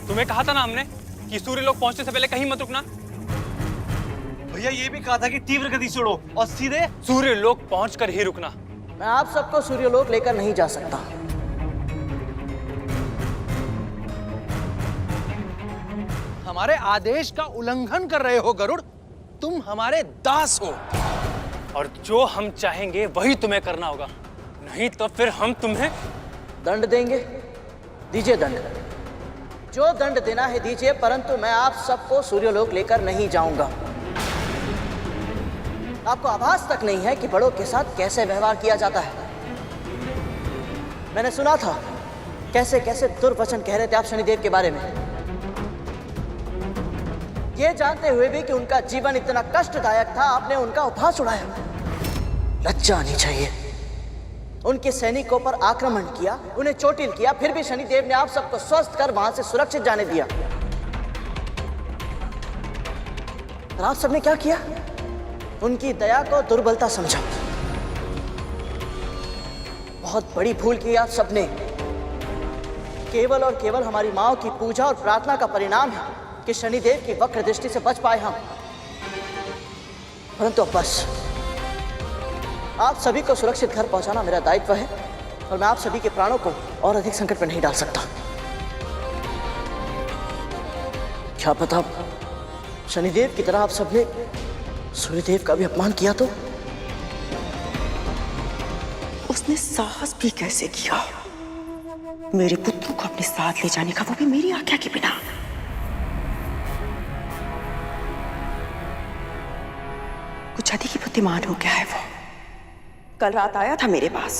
तुम्हें कहा था ना हमने कि सूर्य लोक पहुंचने से पहले कहीं मत रुकना। भैया ये भी कहा था कि तीव्र गति से उड़ो और सीधे सूर्य लोक पहुंचकर ही रुकना। मैं आप सबको सूर्यलोक लेकर नहीं जा सकता। हमारे आदेश का उल्लंघन कर रहे हो गरुड़। तुम हमारे दास हो और जो हम चाहेंगे वही तुम्हें करना होगा, नहीं तो फिर हम तुम्हें दंड देंगे। दीजिए दंड, जो दंड देना है दीजिए, परंतु मैं आप सबको सूर्यलोक लेकर नहीं जाऊंगा। आपको आभास तक नहीं है कि बड़ों के साथ कैसे व्यवहार किया जाता है। मैंने सुना था कैसे कैसे दुर्वचन कह रहे थे आप शनिदेव के बारे में, ये जानते हुए भी कि उनका जीवन इतना कष्टदायक था, आपने उनका उपहास उड़ाया। लज्जा आनी चाहिए। उनके सैनिकों पर आक्रमण किया, उन्हें चोटिल किया, फिर भी शनिदेव ने आप सबको स्वस्थ कर वहां से सुरक्षित जाने दिया। और आप सबने क्या किया? उनकी दया को दुर्बलता समझा। बहुत बड़ी भूल की आप सबने। केवल और केवल हमारी माओ की पूजा और प्रार्थना का परिणाम है कि शनिदेव की वक्र दृष्टि से बच पाए हम। परंतु बस आप सभी को सुरक्षित घर पहुंचाना मेरा दायित्व है और मैं आप सभी के प्राणों को और अधिक संकट में नहीं डाल सकता। क्या पता शनिदेव की तरह आप सबने सूर्यदेव का भी अपमान किया तो? उसने साहस भी कैसे किया मेरे पुत्र को अपने साथ ले जाने का, वो भी मेरी आज्ञा के बिना। कुछ अधिक ही बुद्धिमान हो गया है वो। कल रात आया था मेरे पास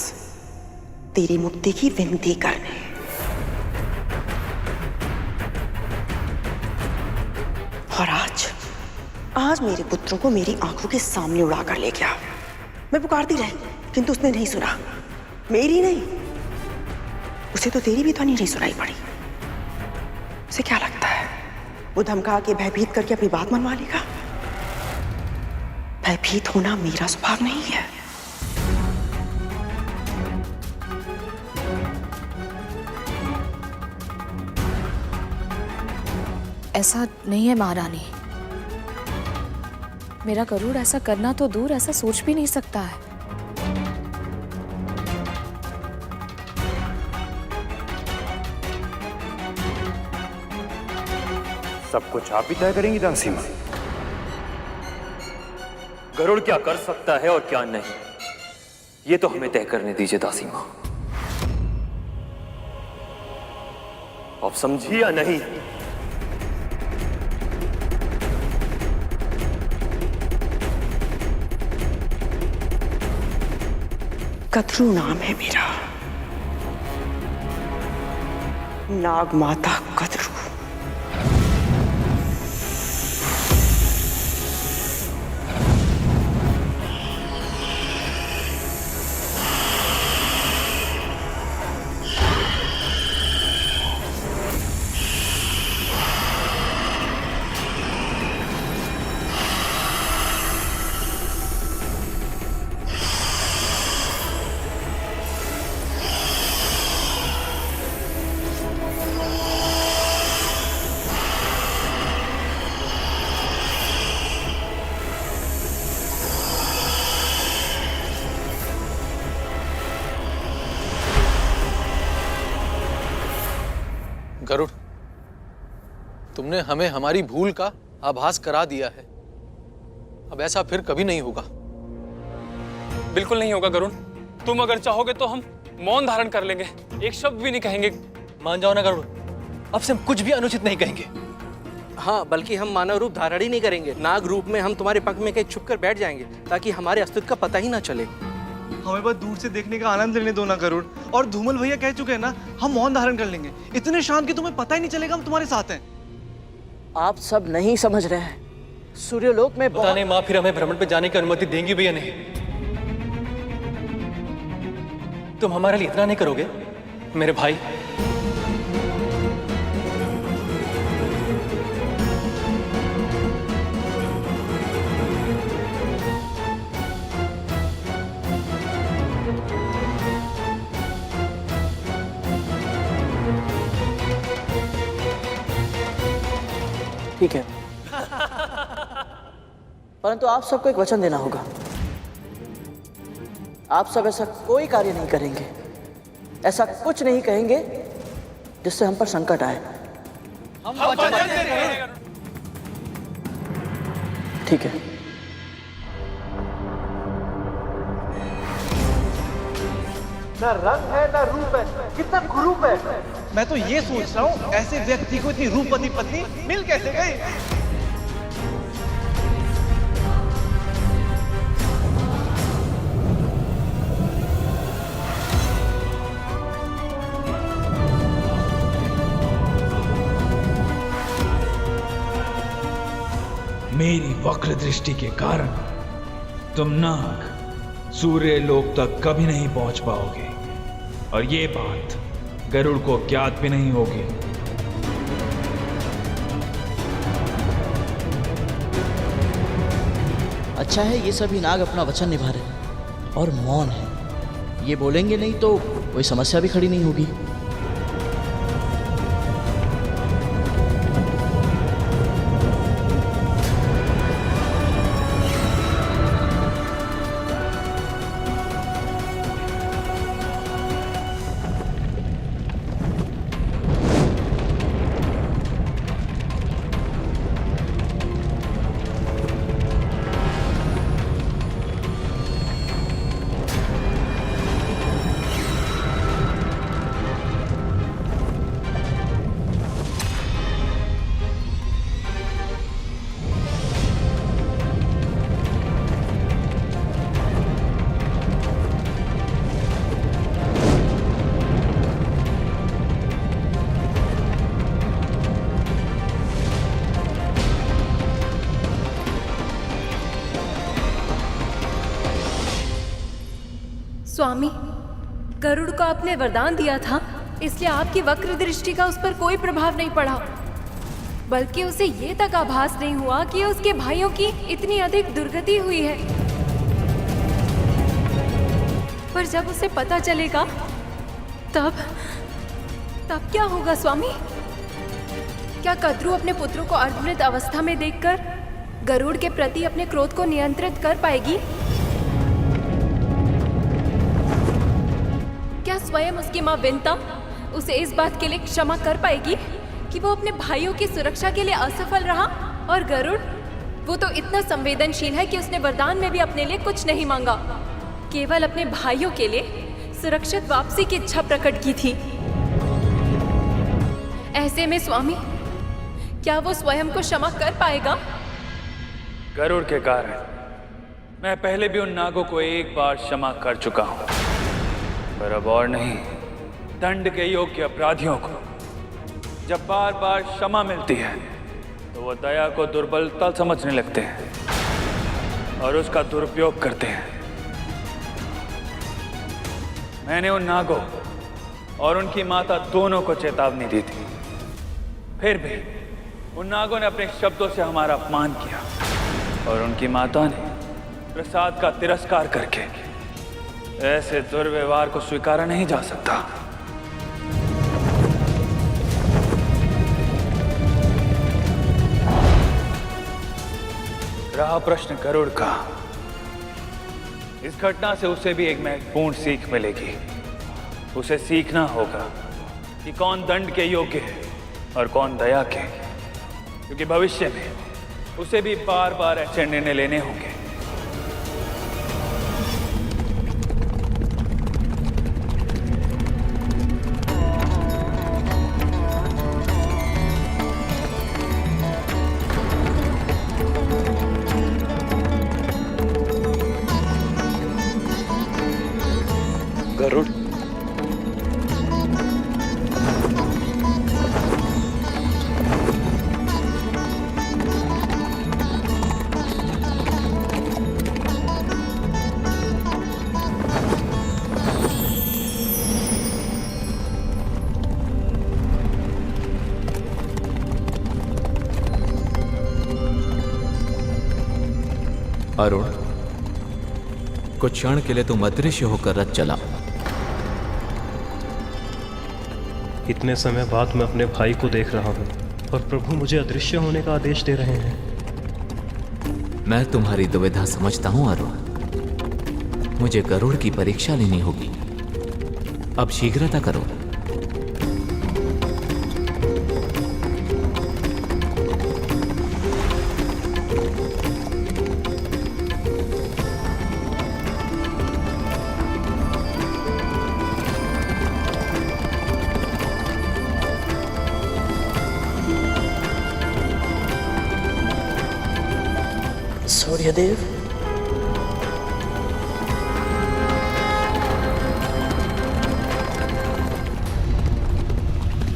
तेरी मुक्ति की विनती करने, और आज मेरे पुत्रों को मेरी आंखों के सामने उड़ा कर ले गया। मैं पुकारती रही किंतु उसने नहीं सुना। मेरी नहीं, उसे तो तेरी भी ध्वनि नहीं सुनाई पड़ी। उसे क्या लगता है वो धमका के भयभीत करके अपनी बात मनवा लेगा? भयभीत होना मेरा स्वभाव नहीं है। ऐसा नहीं है महारानी, मेरा गरुड़ ऐसा करना तो दूर, ऐसा सोच भी नहीं सकता है। सब कुछ आप ही तय करेंगी दासी मां। गरुड़ क्या कर सकता है और क्या नहीं, ये तो हमें तय करने दीजिए दासी मां। आप समझी या नहीं? कद्रू नाम है मेरा, नाग माता कद्रू। गरुड़, तुमने हमें हमारी भूल का आभास करा दिया है। अब ऐसा फिर कभी नहीं होगा। बिल्कुल नहीं होगा गरुड़। तुम अगर चाहोगे तो हम मौन धारण कर लेंगे, एक शब्द भी नहीं कहेंगे। मान जाओ ना गरुड़, अब से हम कुछ भी अनुचित नहीं कहेंगे। हाँ, बल्कि हम मानव रूप धारण ही नहीं करेंगे। नाग रूप में हम तुम्हारे पंख में कहीं छुप कर बैठ जाएंगे ताकि हमारे अस्तित्व का पता ही ना चले। हमें बस दूर से देखने का आनंद लेने दो ना गरुड़। और धूमल भैया कह चुके हैं ना, हम मौन धारण कर लेंगे। इतने शांत कि तुम्हें पता ही नहीं चलेगा हम तुम्हारे साथ हैं। आप सब नहीं समझ रहे हैं, सूर्यलोक में पता नहीं माँ फिर हमें भ्रमण पे जाने की अनुमति देंगी भी या नहीं। तुम हमारे लिए इतना नहीं करोगे मेरे भाई? ठीक है, परंतु आप सबको एक वचन देना होगा। आप सब ऐसा कोई कार्य नहीं करेंगे, ऐसा कुछ नहीं कहेंगे जिससे हम पर संकट आए। हम वचन दे रहे हैं। ठीक है। ना रंग है ना रूप है, कितना कुरूप है। मैं तो ये सोच रहा हूँ, ऐसे व्यक्ति को इतनी रूपवती पत्नी मिल कैसे गई? मेरी वक्र दृष्टि के कारण तुम नाग सूर्य लोक तक कभी नहीं पहुंच पाओगे, और ये बात गरुड़ को ज्ञात भी नहीं होगी। अच्छा है ये सभी नाग अपना वचन निभा रहे हैं और मौन है। ये बोलेंगे नहीं तो कोई समस्या भी खड़ी नहीं होगी। स्वामी, गरुड़ को आपने वरदान दिया था, इसलिए आपकी वक्र दृष्टि का उस पर कोई प्रभाव नहीं पड़ा, बल्कि उसे ये तक आभास नहीं हुआ कि उसके भाइयों की इतनी अधिक दुर्गति हुई है। पर जब उसे पता चलेगा तब क्या होगा स्वामी? क्या कद्रू अपने पुत्रों को अर्धमृत अवस्था में देखकर गरुड़ के प्रति अपने क्रोध को नियंत्रित कर पाएगी? क्या स्वयं उसकी माँ विंता उसे इस बात के लिए क्षमा कर पाएगी कि वो अपने भाइयों की सुरक्षा के लिए असफल रहा? और गरुड़, वो तो इतना संवेदनशील है कि उसने वरदान में भी अपने लिए कुछ नहीं मांगा, केवल अपने भाइयों के लिए सुरक्षित वापसी की इच्छा प्रकट की थी। ऐसे में स्वामी, क्या वो स्वयं को क्षमा कर पाएगा? गरुड़ के कारण मैं पहले भी उन नागों को एक बार क्षमा कर चुका हूं, पर अब और नहीं। दंड के योग्य अपराधियों को जब बार बार क्षमा मिलती है तो वो दया को दुर्बलता समझने लगते हैं और उसका दुरुपयोग करते हैं। मैंने उन नागों और उनकी माता दोनों को चेतावनी दी थी, फिर भी उन नागों ने अपने शब्दों से हमारा अपमान किया और उनकी माता ने प्रसाद का तिरस्कार करके ऐसे दुर्व्यवहार को स्वीकारा नहीं जा सकता। रहा प्रश्न गरुड़ का, इस घटना से उसे भी एक महत्वपूर्ण सीख मिलेगी। उसे सीखना होगा कि कौन दंड के योग्य है और कौन दया के, क्योंकि भविष्य में उसे भी बार बार ऐसे निर्णय लेने होंगे। गरुड़, अरुण, कुछ क्षण के लिए तुम अदृश्य होकर रथ चला। इतने समय बाद मैं अपने भाई को देख रहा हूँ और प्रभु मुझे अदृश्य होने का आदेश दे रहे हैं। मैं तुम्हारी दुविधा समझता हूं अरुण। मुझे गरुड़ की परीक्षा लेनी होगी। अब शीघ्रता करो। सूर्यदेव,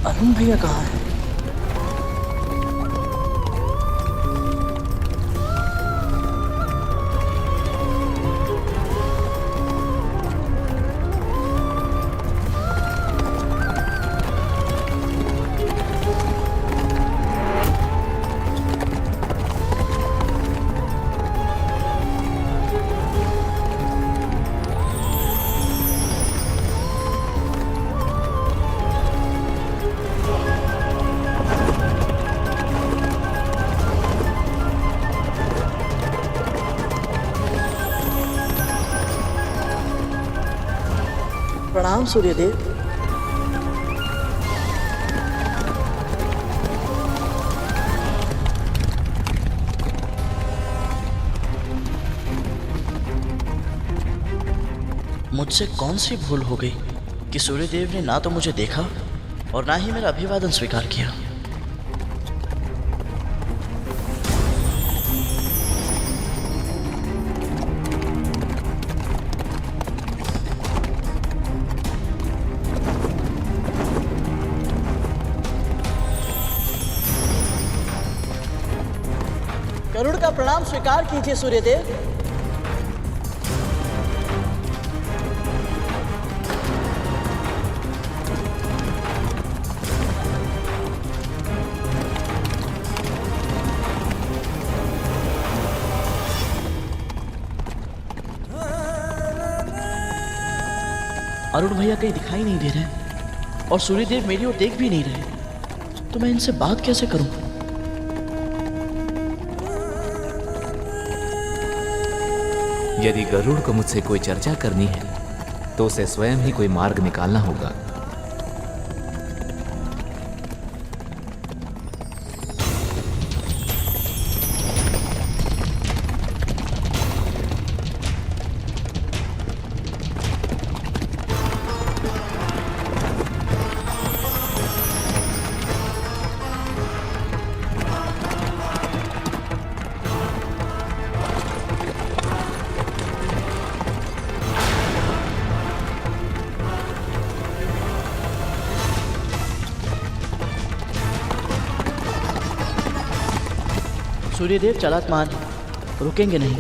अरुण भैया कहाँ है? प्रणाम सूर्यदेव। मुझसे कौन सी भूल हो गई कि सूर्यदेव ने ना तो मुझे देखा और ना ही मेरा अभिवादन स्वीकार किया। गरुड़ का प्रणाम स्वीकार कीजिए सूर्यदेव। अरुण भैया कहीं दिखाई नहीं दे रहे और सूर्यदेव मेरी ओर देख भी नहीं रहे, तो मैं इनसे बात कैसे करूं? यदि गरुड़ को मुझसे कोई चर्चा करनी है तो उसे स्वयं ही कोई मार्ग निकालना होगा। सूर्यदेव चालाक मान रुकेंगे नहीं,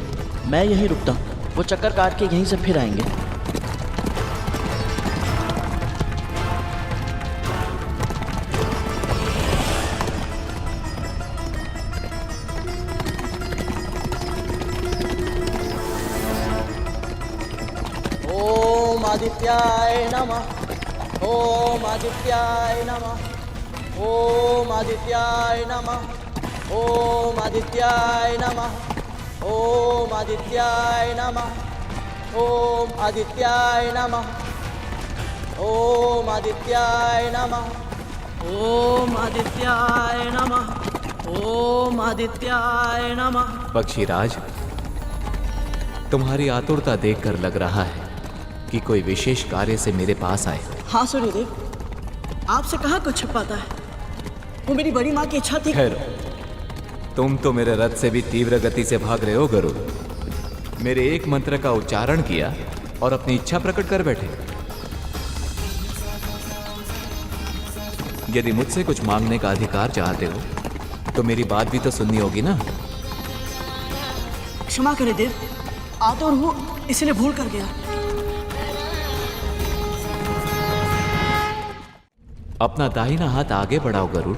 मैं यहीं रुकता हूँ। वो चक्कर काट के यहीं से फिर आएंगे। ओम आदित्याय नमः। ओम आदित्याय नमः। ओम आदित्याय नमः। ओम आदित्याय नमः। ओम आदित्याय नमः। ओम आदित्याय नमः। ओम आदित्याय नमः। ओम आदित्याय नमः। ओम आदित्याय नमः। पक्षीराज, तुम्हारी आतुरता देखकर लग रहा है कि कोई विशेष कार्य से मेरे पास आए। हाँ सूर्यदेव, आपसे कहाँ कुछ छुपाता है। वो मेरी बड़ी माँ की इच्छा थी। ठहरो, तुम तो मेरे रथ से भी तीव्र गति से भाग रहे हो गरुड़। मेरे एक मंत्र का उच्चारण किया और अपनी इच्छा प्रकट कर बैठे। यदि मुझसे कुछ मांगने का अधिकार चाहते हो तो मेरी बात भी तो सुननी होगी ना। क्षमा करे देव, आतुर हूँ इसलिए भूल कर गया। अपना दाहिना हाथ आगे बढ़ाओ गरुड़।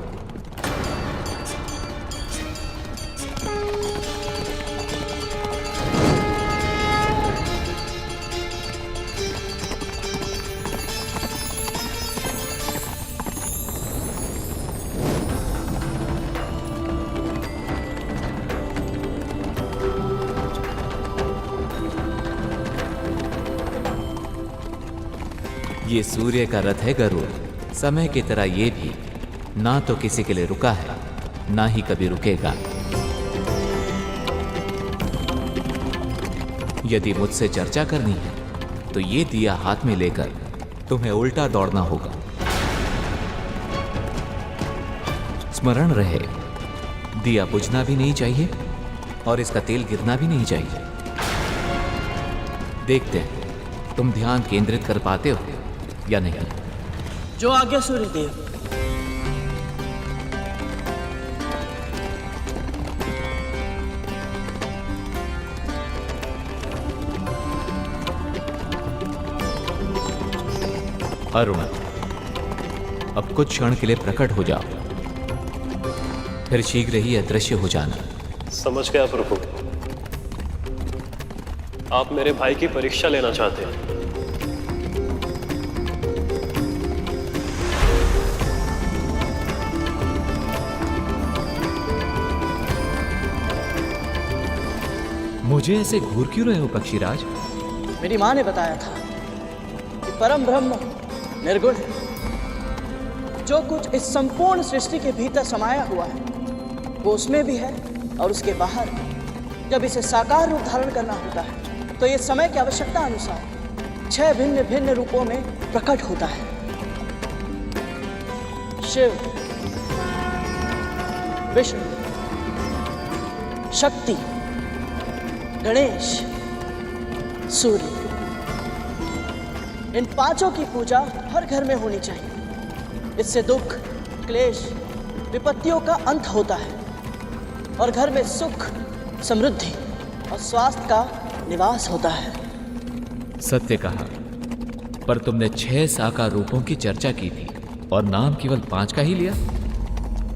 ये सूर्य का रथ है गरुड़। समय की तरह ये भी ना तो किसी के लिए रुका है, ना ही कभी रुकेगा। यदि मुझसे चर्चा करनी है तो ये दिया हाथ में लेकर तुम्हें उल्टा दौड़ना होगा। स्मरण रहे, दिया बुझना भी नहीं चाहिए और इसका तेल गिरना भी नहीं चाहिए। देखते हैं तुम ध्यान केंद्रित कर पाते हो या नहीं। जो आज्ञा सूर्यदेव। अरुण, अब कुछ क्षण के लिए प्रकट हो जाओ, फिर शीघ्र ही अदृश्य हो जाना। समझ गया प्रभु। आप मेरे भाई की परीक्षा लेना चाहते हैं। मुझे ऐसे घूर क्यों रहे हो पक्षीराज? मेरी माँ ने बताया था कि परम ब्रह्म निर्गुण है। जो कुछ इस संपूर्ण सृष्टि के भीतर समाया हुआ है वो उसमें भी है और उसके बाहर। जब इसे साकार रूप धारण करना होता है तो ये समय की आवश्यकता अनुसार 6 भिन्न भिन्न रूपों में प्रकट होता है। शिव, विष्णु, शक्ति, गणेश, सूर्य, इन पांचों की पूजा हर घर में होनी चाहिए। इससे दुख, क्लेश, विपत्तियों का अंत होता है और घर में सुख, समृद्धि और स्वास्थ्य का निवास होता है। सत्य कहा, पर तुमने 6 साकार रूपों की चर्चा की थी और नाम केवल 5 का ही लिया।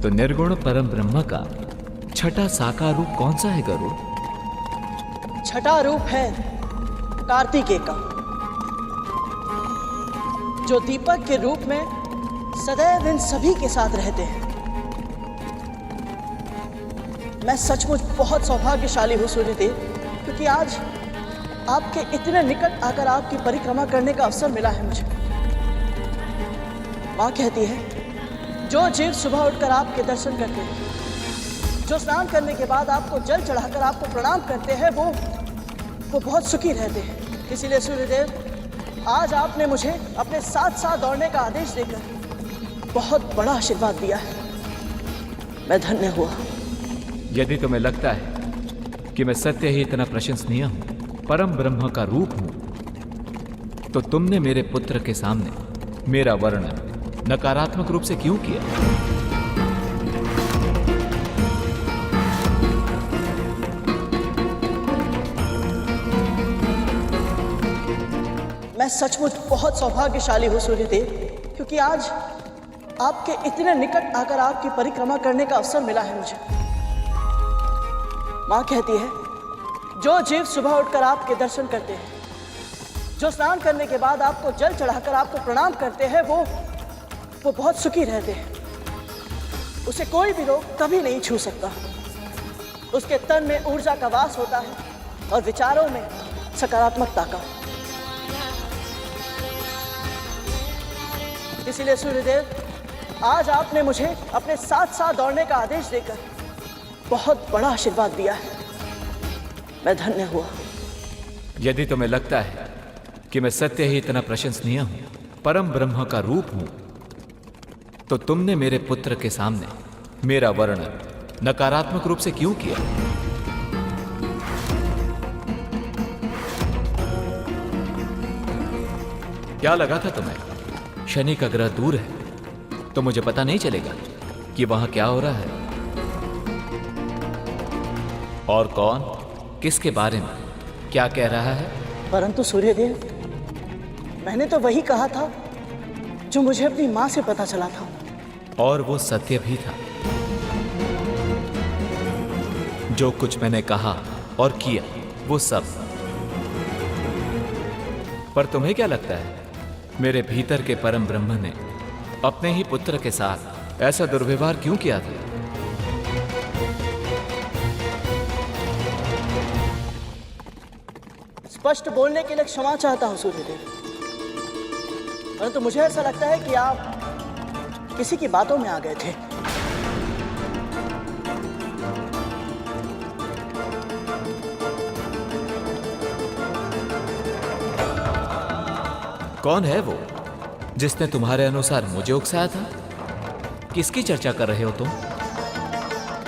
तो निर्गुण परम ब्रह्म का छठा साकार रूप कौन सा है गरुड़? छठा रूप है कार्तिकेय का, जो दीपक के रूप में सदैव इन सभी के साथ रहते हैं। मैं सचमुच बहुत सौभाग्यशाली हूँ सूर्यदेव, क्योंकि आज आपके इतने निकट आकर आपकी परिक्रमा करने का अवसर मिला है मुझे। माँ कहती है, जो जीव सुबह उठकर आपके दर्शन करते हैं, जो स्नान करने के बाद आपको जल चढ़ाकर आपको प्रणाम करते हैं, वो बहुत सुखी रहते हैं। इसीलिए सूर्यदेव, आज आपने मुझे अपने साथ साथ दौड़ने का आदेश देकर बहुत बड़ा आशीर्वाद दिया है। मैं धन्य हुआ। यदि तुम्हें लगता है कि मैं सत्य ही इतना प्रशंसनीय हूं, परम ब्रह्म का रूप हूं, तो तुमने मेरे पुत्र के सामने मेरा वर्णन नकारात्मक रूप से क्यों किया? मैं सचमुच बहुत सौभाग्यशाली हूँ सूर्यदेव, क्योंकि आज आपके इतने निकट आकर आपकी परिक्रमा करने का अवसर मिला है मुझे। माँ कहती है, जो जीव सुबह उठकर आपके दर्शन करते हैं, जो स्नान करने के बाद आपको जल चढ़ाकर आपको प्रणाम करते हैं, वो बहुत सुखी रहते हैं। उसे कोई भी रोग कभी नहीं छू सकता। उसके तन में ऊर्जा का वास होता है और विचारों में सकारात्मकता का। इसीलिए सूर्यदेव, आज आपने मुझे अपने साथ साथ दौड़ने का आदेश देकर बहुत बड़ा आशीर्वाद दिया है। मैं धन्य हुआ। यदि तुम्हें लगता है कि मैं सत्य ही इतना प्रशंसनीय हूं, परम ब्रह्म का रूप हूं, तो तुमने मेरे पुत्र के सामने मेरा वर्णन नकारात्मक रूप से क्यों किया? क्या लगा था तुम्हें शनि का ग्रह दूर है तो मुझे पता नहीं चलेगा कि वहां क्या हो रहा है और कौन किसके बारे में क्या कह रहा है? परंतु सूर्यदेव, मैंने तो वही कहा था जो मुझे अपनी मां से पता चला था। और वो सत्य भी था। जो कुछ मैंने कहा और किया वो सब। पर तुम्हें क्या लगता है मेरे भीतर के परम ब्रह्म ने अपने ही पुत्र के साथ ऐसा दुर्व्यवहार क्यों किया था? स्पष्ट बोलने के लिए क्षमा चाहता हूं सूर्यदेव, परंतु मुझे ऐसा लगता है कि आप किसी की बातों में आ गए थे। कौन है वो जिसने तुम्हारे अनुसार मुझे उकसाया था? किसकी चर्चा कर रहे हो तुम?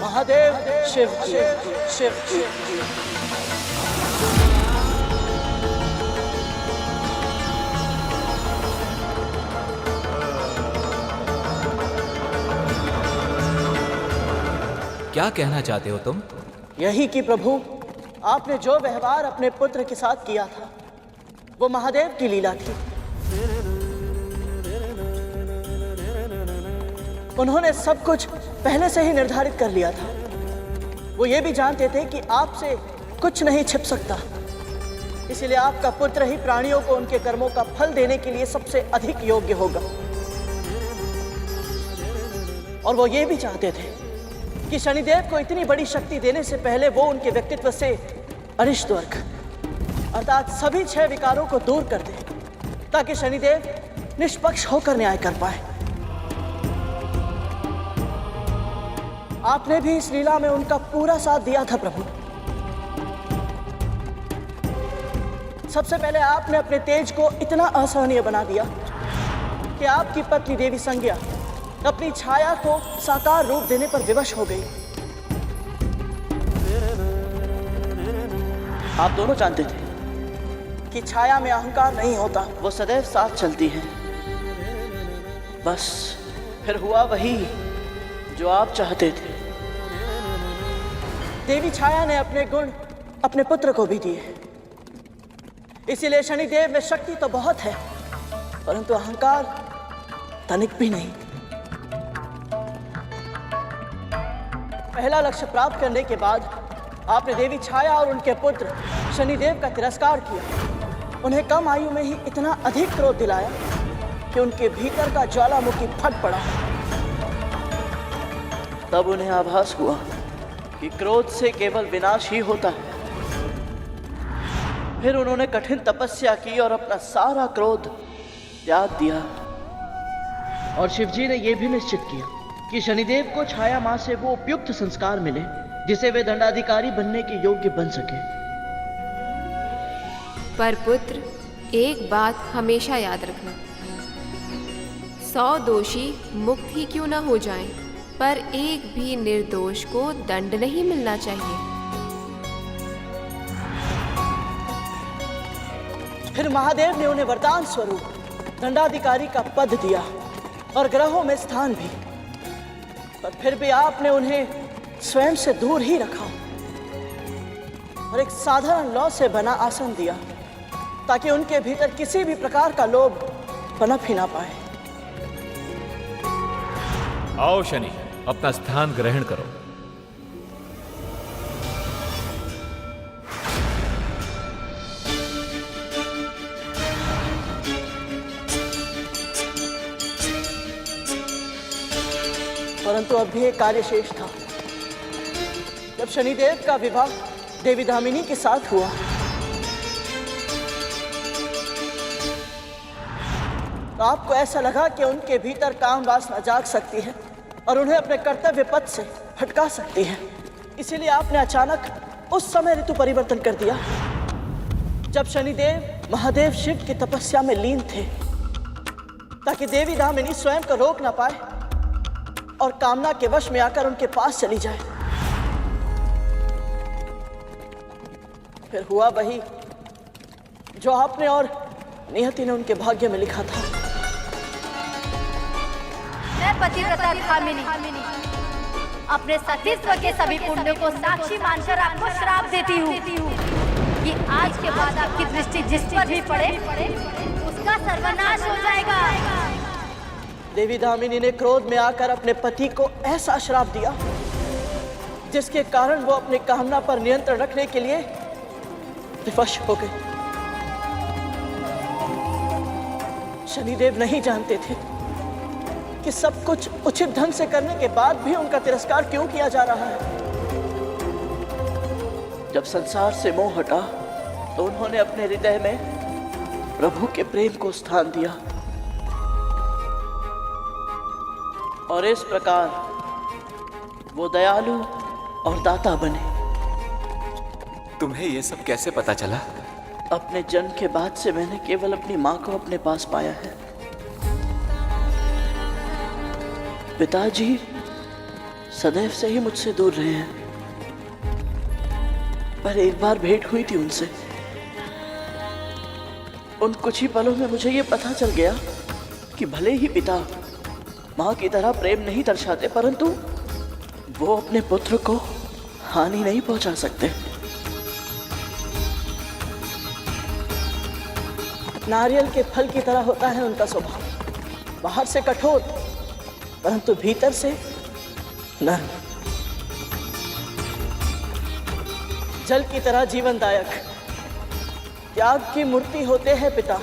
महादेव शिव शिव क्या कहना चाहते हो तुम? यही कि प्रभु, आपने जो व्यवहार अपने पुत्र के साथ किया था वो महादेव की लीला थी। उन्होंने सब कुछ पहले से ही निर्धारित कर लिया था। वो ये भी जानते थे कि आपसे कुछ नहीं छिप सकता, इसलिए आपका पुत्र ही प्राणियों को उनके कर्मों का फल देने के लिए सबसे अधिक योग्य होगा। और वो ये भी चाहते थे कि शनिदेव को इतनी बड़ी शक्ति देने से पहले वो उनके व्यक्तित्व से अरिष्ट वर्ग अर्थात सभी 6 विकारों को दूर कर दे, ताकि शनिदेव निष्पक्ष होकर न्याय कर पाए। आपने भी इस लीला में उनका पूरा साथ दिया था प्रभु। सबसे पहले आपने अपने तेज को इतना असहनीय बना दिया कि आपकी पत्नी देवी संज्ञा अपनी छाया को साकार रूप देने पर विवश हो गई। आप दोनों जानते थे कि छाया में अहंकार नहीं होता, वो सदैव साथ चलती है। बस फिर हुआ वही जो आप चाहते थे। देवी छाया ने अपने गुण अपने पुत्र को भी दिए, इसीलिए शनिदेव में शक्ति तो बहुत है परंतु अहंकार तनिक भी नहीं। पहला लक्ष्य प्राप्त करने के बाद आपने देवी छाया और उनके पुत्र शनिदेव का तिरस्कार किया। उन्हें कम आयु में ही इतना अधिक क्रोध दिलाया कि उनके भीतर का ज्वालामुखी फट पड़ा। तब उन्हें आभास हुआ कि क्रोध से केवल विनाश ही होता है। फिर उन्होंने कठिन तपस्या की और अपना सारा क्रोध त्याग दिया। और शिवजी ने यह भी निश्चित किया कि शनिदेव को छाया मां से वो उपयुक्त संस्कार मिले जिसे वे दंडाधिकारी बनने के योग्य बन सके। पर पुत्र, एक बात हमेशा याद रखना, 100 दोषी मुक्त ही क्यों ना हो जाएं, पर एक भी निर्दोष को दंड नहीं मिलना चाहिए। फिर महादेव ने उन्हें वरदान स्वरूप दंडाधिकारी का पद दिया और ग्रहों में स्थान भी, पर फिर भी आपने उन्हें स्वयं से दूर ही रखा और एक साधारण लौ से बना आसन दिया ताकि उनके भीतर किसी भी प्रकार का लोभ पनप ही ना पाए। आओ शनि, अपना स्थान ग्रहण करो। परंतु अब भी एक कार्य शेष था। जब शनिदेव का विवाह देवी दामिनी के साथ हुआ तो आपको ऐसा लगा कि उनके भीतर काम वासना जाग सकती है और उन्हें अपने कर्तव्य पथ से भटका सकती है। इसीलिए आपने अचानक उस समय ऋतु परिवर्तन कर दिया जब शनिदेव महादेव शिव की तपस्या में लीन थे, ताकि देवी दामिनी स्वयं को रोक ना पाए और कामना के वश में आकर उनके पास चली जाए। फिर हुआ वही जो आपने और नियति ने उनके भाग्य में लिखा था। मैं पतिव्रता धामिनी अपने सतीत्व के सभी पुण्यों को साक्षी मानकर आपको श्राप देती हूँ कि आज के बाद आपकी दृष्टि जिस पर भी पड़े उसका सर्वनाश हो जाएगा। देवी दामिनी ने क्रोध में आकर अपने पति को ऐसा श्राप दिया जिसके कारण वो अपनी कामना पर नियंत्रण रखने के लिए विवश हो गए। शनिदेव नहीं जानते थे कि सब कुछ उचित ढंग से करने के बाद भी उनका तिरस्कार क्यों किया जा रहा है। जब संसार से मोह हटा तो उन्होंने अपने हृदय में प्रभु के प्रेम को स्थान दिया और इस प्रकार वो दयालु और दाता बने। तुम्हें ये सब कैसे पता चला? अपने जन्म के बाद से मैंने केवल अपनी माँ को अपने पास पाया है। पिताजी सदैव से ही मुझसे दूर रहे हैं, पर एक बार भेंट हुई थी उनसे। उन कुछ ही पलों में मुझे ये पता चल गया कि भले ही पिता माँ की तरह प्रेम नहीं दर्शाते, परंतु वो अपने पुत्र को हानि नहीं पहुंचा सकते। नारियल के फल की तरह होता है उनका स्वभाव, बाहर से कठोर परंतु भीतर से नर्म, जल की तरह जीवनदायक, त्याग की मूर्ति होते हैं पिता।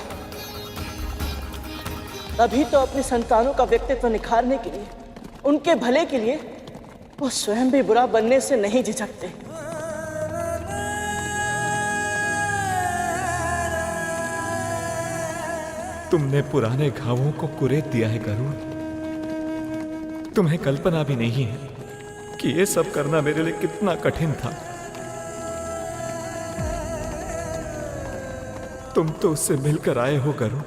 तभी तो अपनी संतानों का व्यक्तित्व निखारने के लिए, उनके भले के लिए वो स्वयं भी बुरा बनने से नहीं झिझकते। तुमने पुराने घावों को कुरेद दिया है गरुड़। तुम्हें कल्पना भी नहीं है कि ये सब करना मेरे लिए कितना कठिन था। तुम तो उससे मिलकर आए हो गरुड़।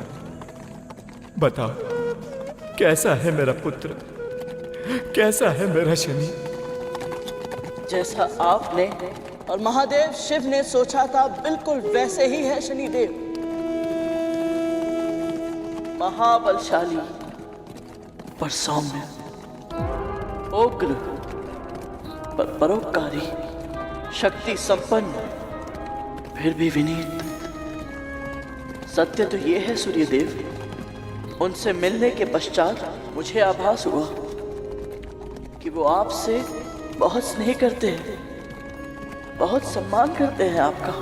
बताओ, कैसा है मेरा पुत्र, कैसा है मेरा शनि? जैसा आपने और महादेव शिव ने सोचा था बिल्कुल वैसे ही है शनिदेव। महाबलशाली पर सौम्य, उग्र पर परोपकारी, शक्ति संपन्न फिर भी विनीत। सत्य तो ये है सूर्यदेव, उनसे मिलने के पश्चात मुझे आभास हुआ कि वो आपसे बहुत स्नेह करते हैं, बहुत सम्मान करते हैं आपका।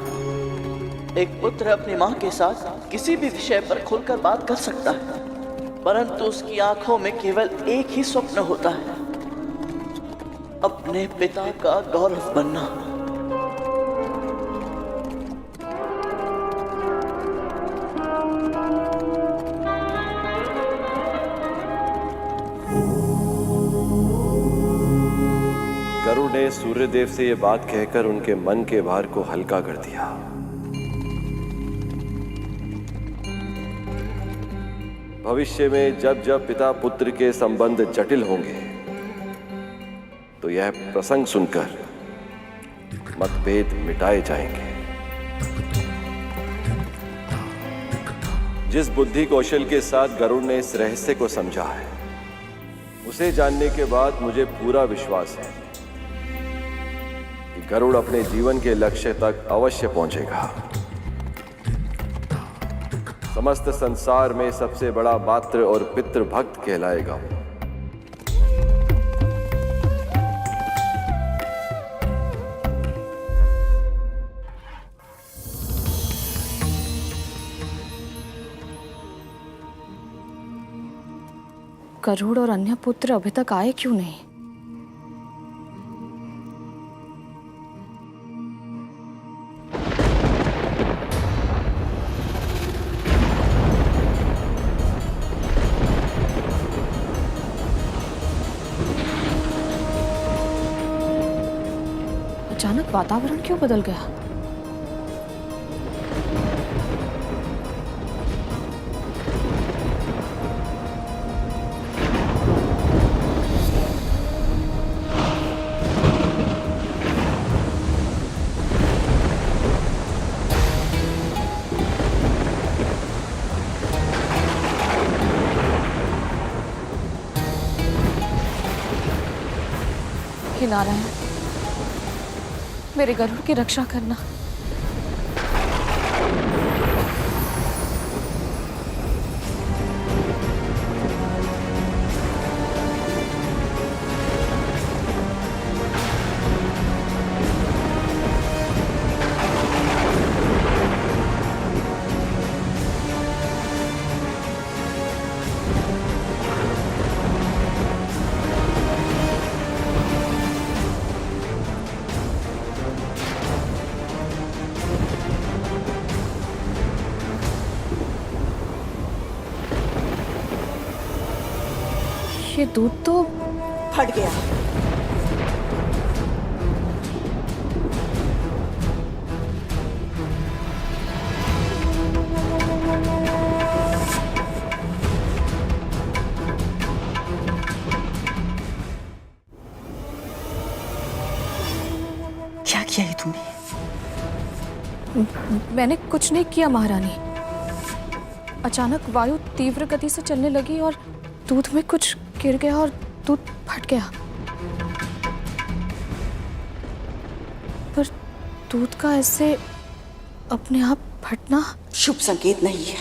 एक पुत्र अपनी माँ के साथ किसी भी विषय पर खुलकर बात कर सकता है, परंतु उसकी आंखों में केवल एक ही स्वप्न होता है, अपने पिता का गौरव बनना। गरुड़ ने सूर्यदेव से यह बात कहकर उनके मन के भार को हल्का कर दिया। भविष्य में जब जब पिता पुत्र के संबंध जटिल होंगे तो यह प्रसंग सुनकर मतभेद मिटाए जाएंगे। जिस बुद्धि कौशल के साथ गरुड़ ने इस रहस्य को समझा है, उसे जानने के बाद मुझे पूरा विश्वास है कि गरुड़ अपने जीवन के लक्ष्य तक अवश्य पहुंचेगा। समस्त संसार में सबसे बड़ा मातृ और पितृ भक्त कहलाएगा। गरुड़ और अन्य पुत्र अभी तक आए क्यों नहीं? अचानक वातावरण क्यों बदल गया? हे नारायण, मेरे गरुड़ की रक्षा करना। ये दूध तो फट गया। क्या किया ये तुमने? मैंने कुछ नहीं किया महारानी। अचानक वायु तीव्र गति से चलने लगी और दूध में कुछ गिर गया और दूध फट गया। पर दूध का ऐसे अपने आप फटना शुभ संकेत नहीं है,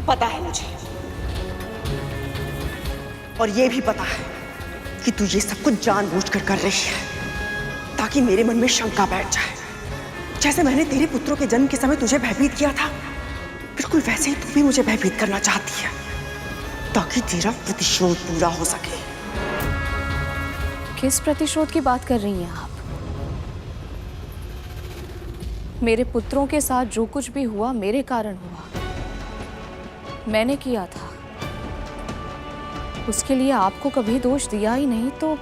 पता है मुझे। और ये भी पता है कि तू ये सब कुछ जानबूझकर कर रही है ताकि मेरे मन में शंका बैठ जाए। जैसे मैंने तेरे पुत्रों के जन्म के समय तुझे भयभीत किया था, बिल्कुल वैसे ही तू भी मुझे भयभीत करना चाहती है ताकि तेरा प्रतिशोध पूरा हो सके। किस प्रतिशोध की बात कर रही हैं आप? मेरे पुत्रों के साथ जो कुछ भी हुआ मेरे कारण हुआ, मैंने किया था। उसके लिए आपको कभी दोष दिया ही नहीं तो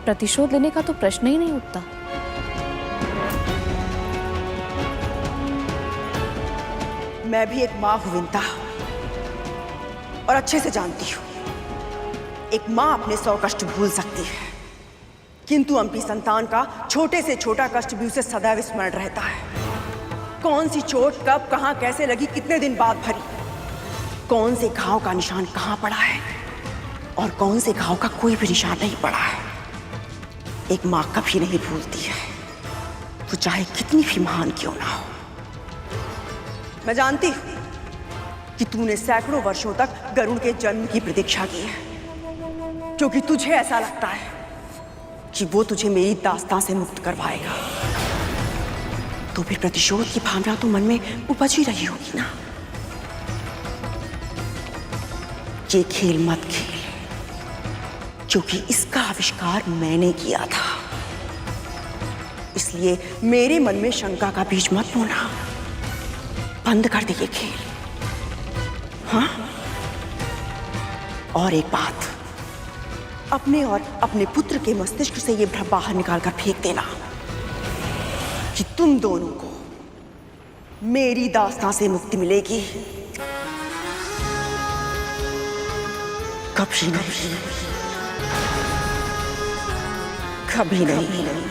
प्रतिशोध लेने का तो प्रश्न ही नहीं उठता। मैं भी एक माँ हूं विंता, और अच्छे से जानती हूं एक माँ अपने 100 कष्ट भूल सकती है, किंतु अपनी संतान का छोटे से छोटा कष्ट भी उसे सदैव स्मरण रहता है। कौन सी चोट कब कहां कैसे लगी, कितने दिन बाद भरी, कौन से घाव का निशान कहां पड़ा है और कौन से घाव का कोई भी निशान नहीं पड़ा है, एक माँ कभी नहीं भूलती है, वो चाहे कितनी भी महान क्यों ना हो। मैं जानती हूं कि तूने सैकड़ों वर्षों तक गरुड़ के जन्म की प्रतीक्षा की है, क्योंकि तुझे ऐसा लगता है कि वो तुझे मेरी दास्तां से मुक्त करवाएगा। तो फिर प्रतिशोध की भावना तो मन में उपज ही रही होगी ना। ये खेल मत खेल, क्योंकि इसका आविष्कार मैंने किया था, इसलिए मेरे मन में शंका का बीज मत बोना। बंद कर दे ये खेल, हाँ? और एक बात, अपने और अपने पुत्र के मस्तिष्क से ये भ्रम बाहर निकालकर फेंक देना कि तुम दोनों को मेरी दास्तां से मुक्ति मिलेगी। कभी नहीं, कभी नहीं।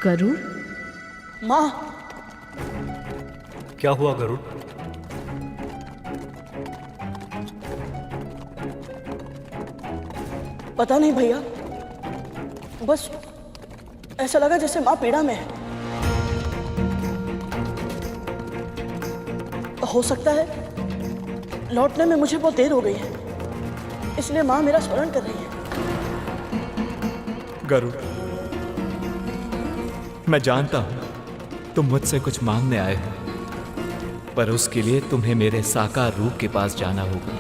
गरुड़? माँ, क्या हुआ गरुड़? पता नहीं भैया, बस ऐसा लगा जैसे माँ पीड़ा में है। हो सकता है लौटने में मुझे बहुत देर हो गई है, इसलिए माँ मेरा स्मरण कर रही है। गरुड़, मैं जानता हूं तुम मुझसे कुछ मांगने आए हो, पर उसके लिए तुम्हें मेरे साकार रूप के पास जाना होगा।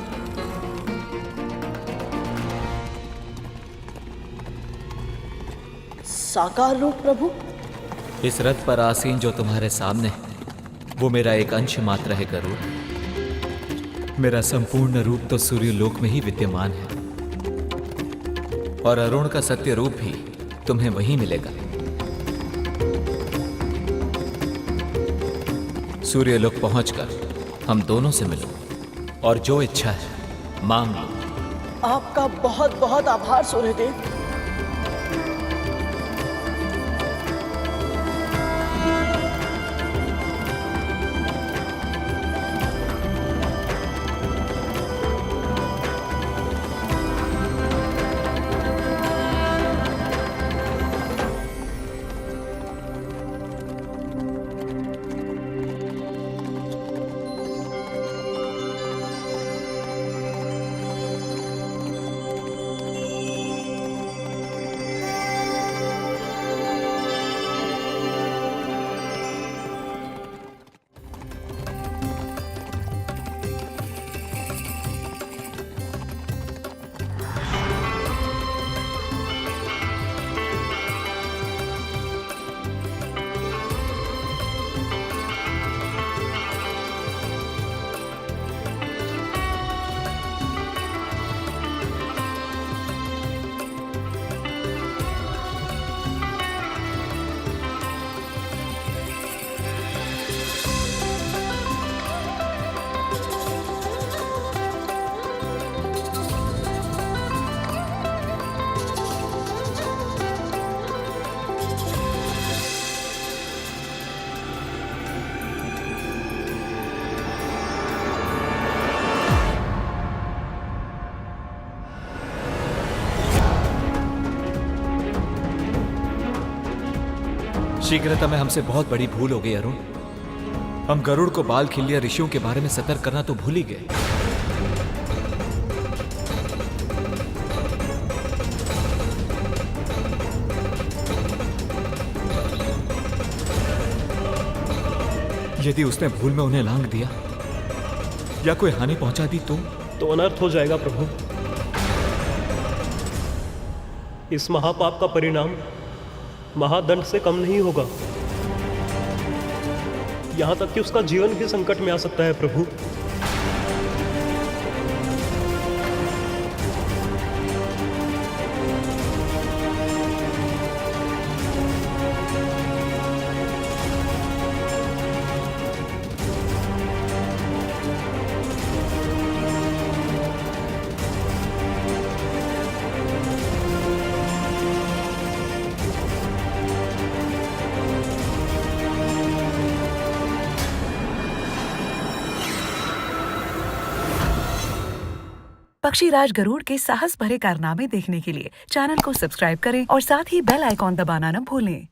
साकार रूप प्रभु? इस रथ पर आसीन जो तुम्हारे सामने है वो मेरा एक अंश मात्र है गरुड़। मेरा संपूर्ण रूप तो सूर्यलोक में ही विद्यमान है और अरुण का सत्य रूप भी तुम्हें वहीं मिलेगा। सूर्यलोक पहुंचकर हम दोनों से मिलो और जो इच्छा है मांग लो। आपका बहुत बहुत आभार सूर्यदेव। शीघ्रता में हमसे बहुत बड़ी भूल हो गई अरुण। हम गरुड़ को बाल खिल्लिया ऋषियों के बारे में सतर्क करना तो भूल ही गए। यदि उसने भूल में उन्हें लांग दिया या कोई हानि पहुंचा दी तो अनर्थ हो जाएगा प्रभु। इस महापाप का परिणाम महादंड से कम नहीं होगा। यहां तक कि उसका जीवन भी संकट में आ सकता है प्रभु। पक्षीराज गरुड़ के साहस भरे कारनामे देखने के लिए चैनल को सब्सक्राइब करें और साथ ही बेल आइकॉन दबाना न भूलें।